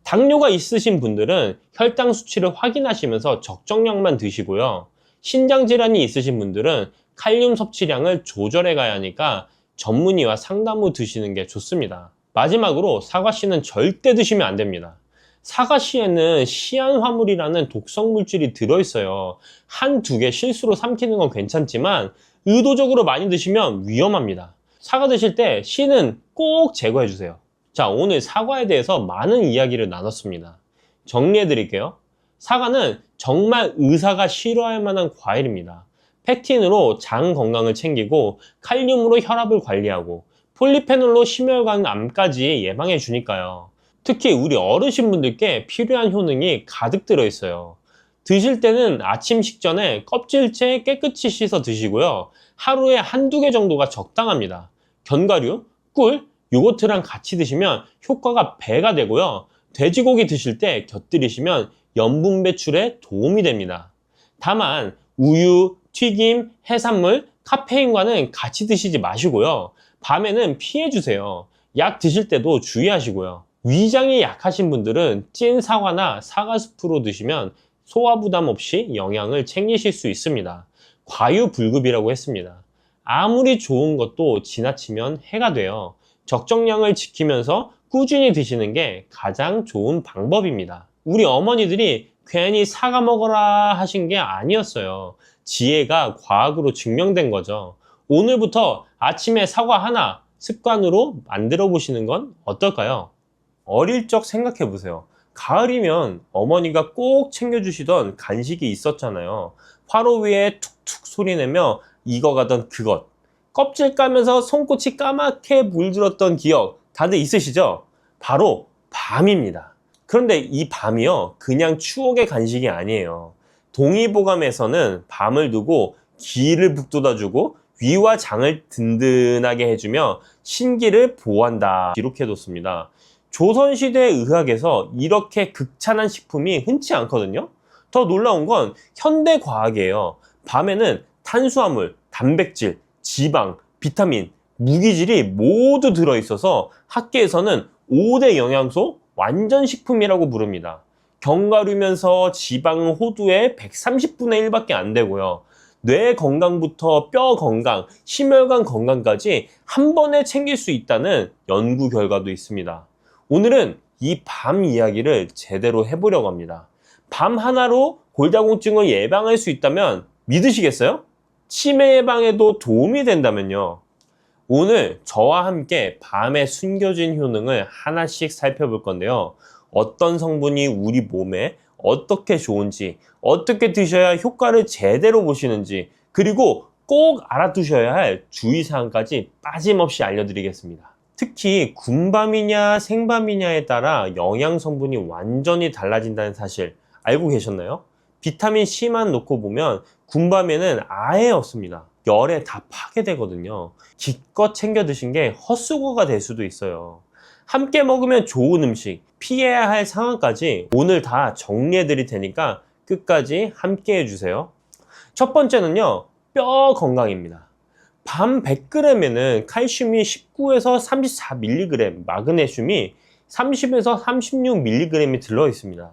당뇨가 있으신 분들은 혈당 수치를 확인하시면서 적정량만 드시고요. 신장 질환이 있으신 분들은 칼륨 섭취량을 조절해 가야 하니까 전문의와 상담 후 드시는 게 좋습니다. 마지막으로 사과씨는 절대 드시면 안 됩니다. 사과씨에는 시안화물이라는 독성 물질이 들어있어요. 한두 개 실수로 삼키는 건 괜찮지만 의도적으로 많이 드시면 위험합니다. 사과 드실 때 씨는 꼭 제거해 주세요. 자, 오늘 사과에 대해서 많은 이야기를 나눴습니다. 정리해 드릴게요. 사과는 정말 의사가 싫어할 만한 과일입니다. 팩틴으로 장 건강을 챙기고 칼륨으로 혈압을 관리하고 폴리페놀로 심혈관 암까지 예방해 주니까요. 특히 우리 어르신분들께 필요한 효능이 가득 들어있어요. 드실 때는 아침 식전에 껍질째 깨끗이 씻어 드시고요. 하루에 한두 개 정도가 적당합니다. 견과류, 꿀, 요거트랑 같이 드시면 효과가 배가 되고요. 돼지고기 드실 때 곁들이시면 염분 배출에 도움이 됩니다. 다만 우유, 튀김, 해산물, 카페인과는 같이 드시지 마시고요. 밤에는 피해 주세요. 약 드실 때도 주의하시고요. 위장이 약하신 분들은 찐 사과나 사과 스프로 드시면 소화 부담 없이 영양을 챙기실 수 있습니다. 과유불급이라고 했습니다. 아무리 좋은 것도 지나치면 해가 돼요. 적정량을 지키면서 꾸준히 드시는 게 가장 좋은 방법입니다. 우리 어머니들이 괜히 사과 먹어라 하신 게 아니었어요. 지혜가 과학으로 증명된 거죠. 오늘부터 아침에 사과 하나 습관으로 만들어 보시는 건 어떨까요? 어릴 적 생각해 보세요. 가을이면 어머니가 꼭 챙겨주시던 간식이 있었잖아요. 화로 위에 툭툭 소리 내며 익어가던 그것. 껍질 까면서 손끝이 까맣게 물들었던 기억 다들 있으시죠? 바로 밤입니다. 그런데 이 밤이요, 그냥 추억의 간식이 아니에요. 동의보감에서는 밤을 두고 기를 북돋아주고 위와 장을 든든하게 해주며 신기를 보호한다 기록해뒀습니다. 조선시대 의학에서 이렇게 극찬한 식품이 흔치 않거든요. 더 놀라운 건 현대 과학이에요. 밤에는 탄수화물, 단백질, 지방, 비타민, 무기질이 모두 들어있어서 학계에서는 5대 영양소 완전 식품이라고 부릅니다. 견과류면서 지방은 호두의 130분의 1밖에 안 되고요. 뇌 건강부터 뼈 건강, 심혈관 건강까지 한 번에 챙길 수 있다는 연구 결과도 있습니다. 오늘은 이 밤 이야기를 제대로 해보려고 합니다. 밤 하나로 골다공증을 예방할 수 있다면 믿으시겠어요? 치매 예방에도 도움이 된다면요. 오늘 저와 함께 밤에 숨겨진 효능을 하나씩 살펴볼 건데요. 어떤 성분이 우리 몸에 어떻게 좋은지, 어떻게 드셔야 효과를 제대로 보시는지, 그리고 꼭 알아두셔야 할 주의사항까지 빠짐없이 알려드리겠습니다. 특히 군밤이냐 생밤이냐에 따라 영양 성분이 완전히 달라진다는 사실 알고 계셨나요? 비타민 C만 놓고 보면 군밤에는 아예 없습니다. 열에 다 파괴되거든요. 기껏 챙겨 드신 게 헛수고가 될 수도 있어요. 함께 먹으면 좋은 음식, 피해야 할 상황까지 오늘 다 정리해 드릴 테니까 끝까지 함께 해주세요. 첫 번째는요, 뼈 건강입니다. 밤 100g에는 칼슘이 19에서 34mg, 마그네슘이 30에서 36mg이 들어 있습니다.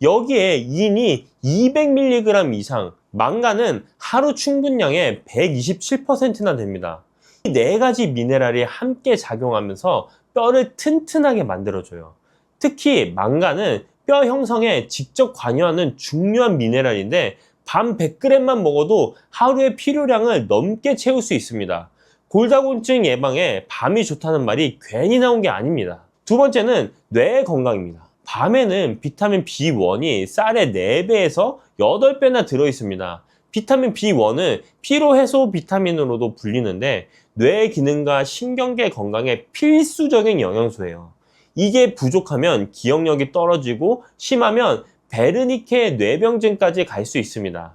여기에 인이 200mg 이상, 망간은 하루 충분량의 127%나 됩니다. 이 네 가지 미네랄이 함께 작용하면서 뼈를 튼튼하게 만들어줘요. 특히 망간은 뼈 형성에 직접 관여하는 중요한 미네랄인데 밤 100g만 먹어도 하루의 필요량을 넘게 채울 수 있습니다. 골다공증 예방에 밤이 좋다는 말이 괜히 나온 게 아닙니다. 두 번째는 뇌 건강입니다. 밤에는 비타민 B1이 쌀의 4배에서 8배나 들어있습니다. 비타민 B1은 피로해소 비타민으로도 불리는데 뇌 기능과 신경계 건강에 필수적인 영양소예요. 이게 부족하면 기억력이 떨어지고 심하면 베르니케 뇌병증까지 갈 수 있습니다.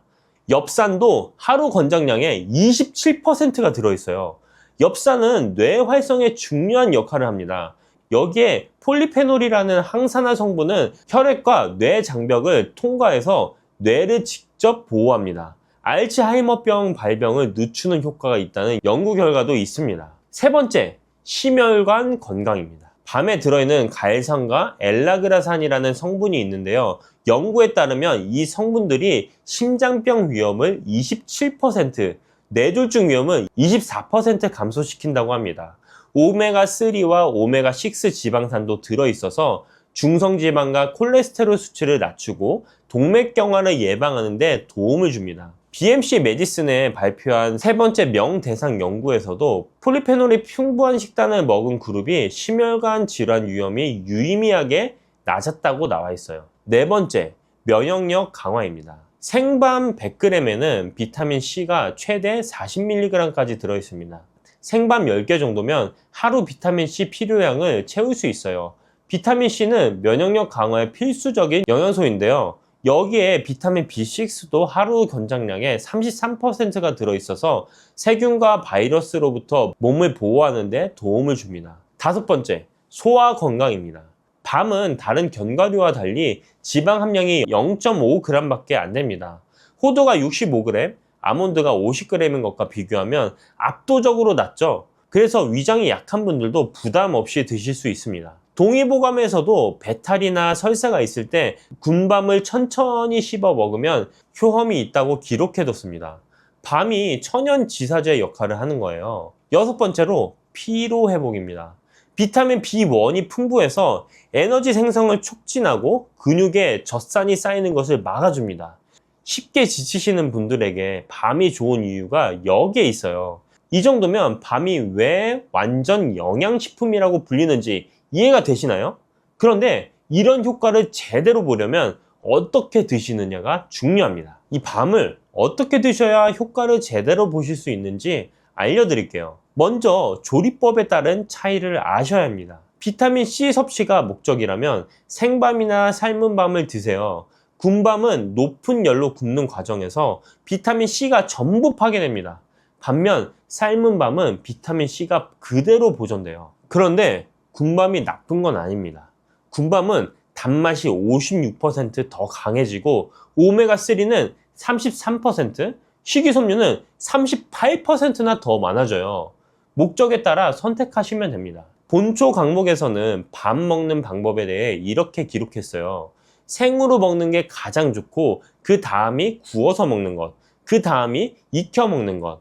엽산도 하루 권장량의 27%가 들어있어요. 엽산은 뇌 활성에 중요한 역할을 합니다. 여기에 폴리페놀이라는 항산화 성분은 혈액과 뇌 장벽을 통과해서 뇌를 직접 보호합니다. 알츠하이머병 발병을 늦추는 효과가 있다는 연구 결과도 있습니다. 세 번째, 심혈관 건강입니다. 밤에 들어있는 갈산과 엘라그라산이라는 성분이 있는데요. 연구에 따르면 이 성분들이 심장병 위험을 27%, 뇌졸중 위험을 24% 감소시킨다고 합니다. 오메가3와 오메가6 지방산도 들어있어서 중성지방과 콜레스테롤 수치를 낮추고 동맥경화를 예방하는 데 도움을 줍니다. BMC 메디슨에 발표한 세 번째 명대상 연구에서도 폴리페놀이 풍부한 식단을 먹은 그룹이 심혈관 질환 위험이 유의미하게 낮았다고 나와 있어요. 네 번째, 면역력 강화입니다. 생밤 100g에는 비타민 C가 최대 40mg까지 들어있습니다. 생밤 10개 정도면 하루 비타민 C 필요량을 채울 수 있어요. 비타민 C는 면역력 강화에 필수적인 영양소인데요. 여기에 비타민 B6도 하루 권장량의 33%가 들어있어서 세균과 바이러스로부터 몸을 보호하는 데 도움을 줍니다. 다섯 번째, 소화 건강입니다. 밤은 다른 견과류와 달리 지방 함량이 0.5g 밖에 안 됩니다. 호두가 65g, 아몬드가 50g인 것과 비교하면 압도적으로 낮죠. 그래서 위장이 약한 분들도 부담 없이 드실 수 있습니다. 동의보감에서도 배탈이나 설사가 있을 때 군밤을 천천히 씹어 먹으면 효험이 있다고 기록해뒀습니다. 밤이 천연지사제 역할을 하는 거예요. 여섯 번째로 피로 회복입니다. 비타민 B1이 풍부해서 에너지 생성을 촉진하고 근육에 젖산이 쌓이는 것을 막아줍니다. 쉽게 지치시는 분들에게 밤이 좋은 이유가 여기에 있어요. 이 정도면 밤이 왜 완전 영양식품이라고 불리는지 이해가 되시나요? 그런데 이런 효과를 제대로 보려면 어떻게 드시느냐가 중요합니다. 이 밤을 어떻게 드셔야 효과를 제대로 보실 수 있는지 알려드릴게요. 먼저 조리법에 따른 차이를 아셔야 합니다. 비타민C 섭취가 목적이라면 생밤이나 삶은 밤을 드세요. 군밤은 높은 열로 굽는 과정에서 비타민C가 전부 파괴됩니다. 반면 삶은 밤은 비타민C가 그대로 보존돼요. 그런데 군밤이 나쁜 건 아닙니다. 군밤은 단맛이 56%더 강해지고 오메가3는 33%, 식이섬유는 38%나 더 많아져요. 목적에 따라 선택하시면 됩니다. 본초 강목에서는 밥 먹는 방법에 대해 이렇게 기록했어요. 생으로 먹는 게 가장 좋고 그 다음이 구워서 먹는 것, 그 다음이 익혀 먹는 것,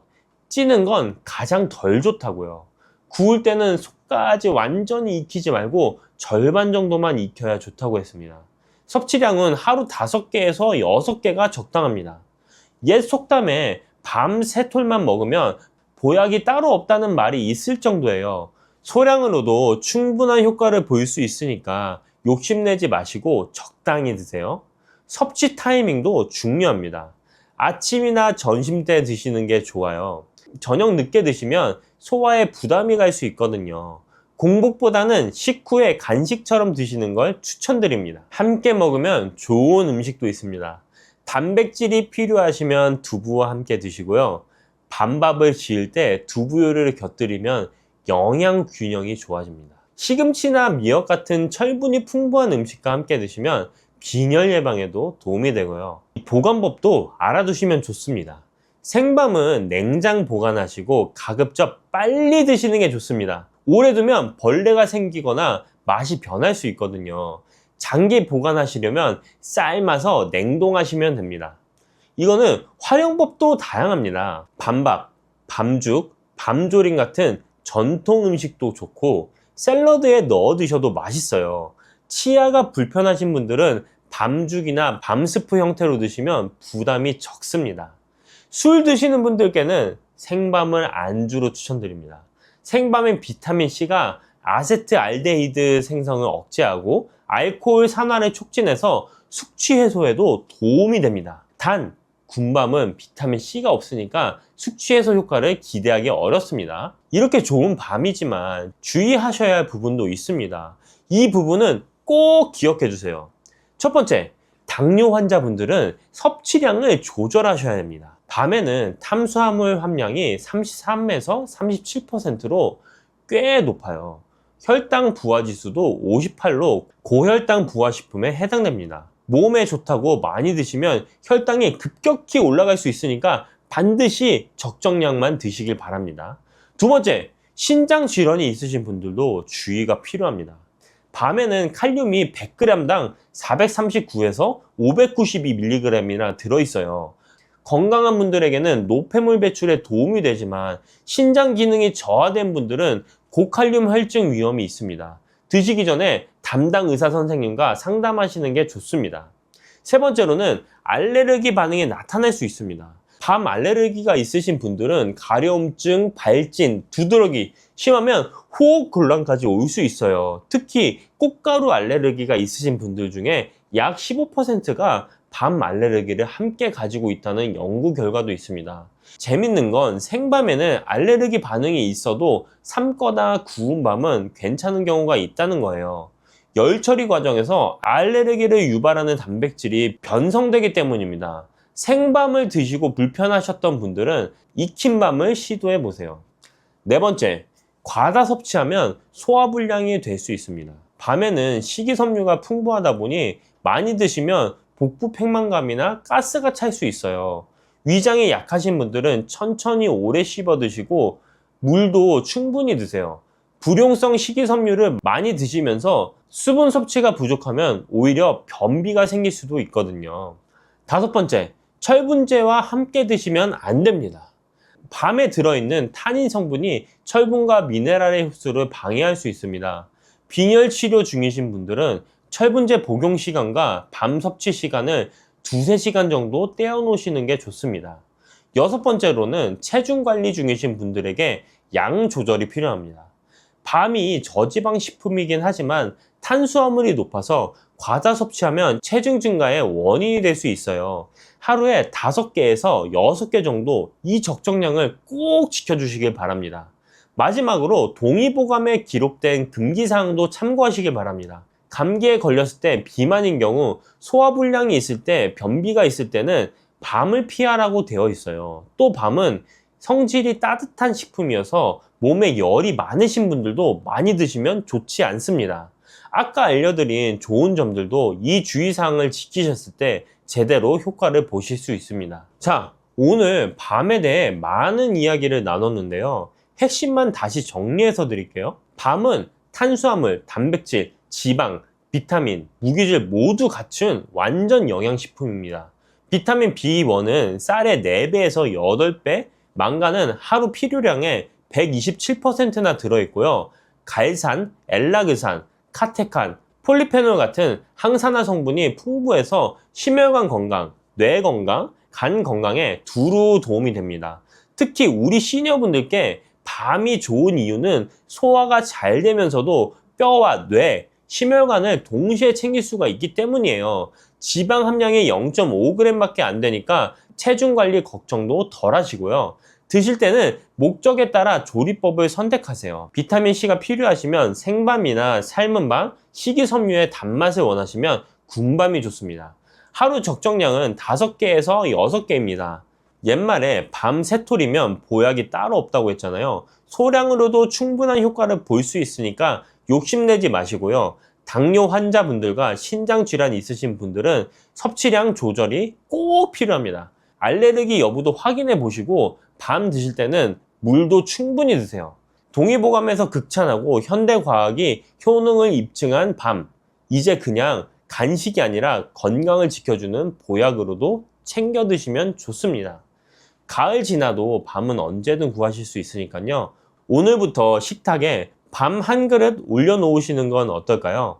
찌는 건 가장 덜 좋다고요. 구울 때는 속까지 완전히 익히지 말고 절반 정도만 익혀야 좋다고 했습니다. 섭취량은 하루 5개에서 6개가 적당합니다. 옛 속담에 밤 3톨만 먹으면 보약이 따로 없다는 말이 있을 정도예요. 소량으로도 충분한 효과를 볼 수 있으니까 욕심내지 마시고 적당히 드세요. 섭취 타이밍도 중요합니다. 아침이나 점심 때 드시는 게 좋아요. 저녁 늦게 드시면 소화에 부담이 갈 수 있거든요. 공복보다는 식후에 간식처럼 드시는 걸 추천드립니다. 함께 먹으면 좋은 음식도 있습니다. 단백질이 필요하시면 두부와 함께 드시고요. 밤밥을 지을 때 두부요리를 곁들이면 영양 균형이 좋아집니다. 시금치나 미역 같은 철분이 풍부한 음식과 함께 드시면 빈혈 예방에도 도움이 되고요. 보관법도 알아두시면 좋습니다. 생밤은 냉장 보관하시고 가급적 빨리 드시는 게 좋습니다. 오래 두면 벌레가 생기거나 맛이 변할 수 있거든요. 장기 보관하시려면 삶아서 냉동하시면 됩니다. 이거는 활용법도 다양합니다. 밤밥, 밤죽, 밤조림 같은 전통 음식도 좋고 샐러드에 넣어 드셔도 맛있어요. 치아가 불편하신 분들은 밤죽이나 밤스프 형태로 드시면 부담이 적습니다. 술 드시는 분들께는 생밤을 안주로 추천드립니다. 생밤의 비타민C가 아세트알데히드 생성을 억제하고 알코올 산화를 촉진해서 숙취 해소에도 도움이 됩니다. 단, 군밤은 비타민C가 없으니까 숙취 해소 효과를 기대하기 어렵습니다. 이렇게 좋은 밤이지만 주의하셔야 할 부분도 있습니다. 이 부분은 꼭 기억해 주세요. 첫 번째, 당뇨 환자분들은 섭취량을 조절하셔야 합니다. 밤에는 탄수화물 함량이 33에서 37%로 꽤 높아요. 혈당 부하 지수도 58로 고혈당 부하 식품에 해당됩니다. 몸에 좋다고 많이 드시면 혈당이 급격히 올라갈 수 있으니까 반드시 적정량만 드시길 바랍니다. 두 번째, 신장 질환이 있으신 분들도 주의가 필요합니다. 밤에는 칼륨이 100g당 439에서 592mg이나 들어있어요. 건강한 분들에게는 노폐물 배출에 도움이 되지만 신장 기능이 저하된 분들은 고칼륨 혈증 위험이 있습니다. 드시기 전에 담당 의사 선생님과 상담하시는 게 좋습니다. 세 번째로는 알레르기 반응이 나타날 수 있습니다. 밤 알레르기가 있으신 분들은 가려움증, 발진, 두드러기, 심하면 호흡 곤란까지 올 수 있어요. 특히 꽃가루 알레르기가 있으신 분들 중에 약 15%가 밤 알레르기를 함께 가지고 있다는 연구 결과도 있습니다. 재밌는 건 생밤에는 알레르기 반응이 있어도 삶거나 구운 밤은 괜찮은 경우가 있다는 거예요. 열 처리 과정에서 알레르기를 유발하는 단백질이 변성되기 때문입니다. 생밤을 드시고 불편하셨던 분들은 익힌 밤을 시도해 보세요. 네 번째, 과다 섭취하면 소화불량이 될 수 있습니다. 밤에는 식이섬유가 풍부하다 보니 많이 드시면 복부 팽만감이나 가스가 찰 수 있어요. 위장이 약하신 분들은 천천히 오래 씹어 드시고 물도 충분히 드세요. 불용성 식이섬유를 많이 드시면서 수분 섭취가 부족하면 오히려 변비가 생길 수도 있거든요. 다섯 번째, 철분제와 함께 드시면 안 됩니다. 밤에 들어있는 타닌 성분이 철분과 미네랄의 흡수를 방해할 수 있습니다. 빈혈 치료 중이신 분들은 철분제 복용 시간과 밤 섭취 시간을 2~3시간 정도 떼어 놓으시는 게 좋습니다. 여섯 번째로는 체중 관리 중이신 분들에게 양 조절이 필요합니다. 밤이 저지방 식품이긴 하지만 탄수화물이 높아서 과다 섭취하면 체중 증가의 원인이 될 수 있어요. 하루에 5개에서 6개 정도 이 적정량을 꼭 지켜주시길 바랍니다. 마지막으로 동의보감에 기록된 금기사항도 참고하시길 바랍니다. 감기에 걸렸을 때 비만인 경우 소화불량이 있을 때 변비가 있을 때는 밤을 피하라고 되어 있어요. 또 밤은 성질이 따뜻한 식품이어서 몸에 열이 많으신 분들도 많이 드시면 좋지 않습니다. 아까 알려드린 좋은 점들도 이 주의사항을 지키셨을 때 제대로 효과를 보실 수 있습니다. 자, 오늘 밤에 대해 많은 이야기를 나눴는데요. 핵심만 다시 정리해서 드릴게요. 밤은 탄수화물, 단백질, 지방, 비타민, 무기질 모두 갖춘 완전 영양식품입니다. 비타민 B1은 쌀의 4배에서 8배, 망간은 하루 필요량의 127%나 들어있고요. 갈산, 엘라그산, 카테칸, 폴리페놀 같은 항산화 성분이 풍부해서 심혈관 건강, 뇌 건강, 간 건강에 두루 도움이 됩니다. 특히 우리 시니어분들께 밤이 좋은 이유는 소화가 잘 되면서도 뼈와 뇌, 심혈관을 동시에 챙길 수가 있기 때문이에요. 지방 함량이 0.5g밖에 안 되니까 체중 관리 걱정도 덜 하시고요. 드실 때는 목적에 따라 조리법을 선택하세요. 비타민C가 필요하시면 생밤이나 삶은 밤, 식이섬유의 단맛을 원하시면 군밤이 좋습니다. 하루 적정량은 5개에서 6개입니다. 옛말에 밤 3톨이면 보약이 따로 없다고 했잖아요. 소량으로도 충분한 효과를 볼 수 있으니까 욕심내지 마시고요. 당뇨 환자분들과 신장 질환이 있으신 분들은 섭취량 조절이 꼭 필요합니다. 알레르기 여부도 확인해 보시고 밤 드실 때는 물도 충분히 드세요. 동의보감에서 극찬하고 현대과학이 효능을 입증한 밤, 이제 그냥 간식이 아니라 건강을 지켜주는 보약으로도 챙겨 드시면 좋습니다. 가을 지나도 밤은 언제든 구하실 수 있으니까요. 오늘부터 식탁에 밤 한 그릇 올려놓으시는 건 어떨까요?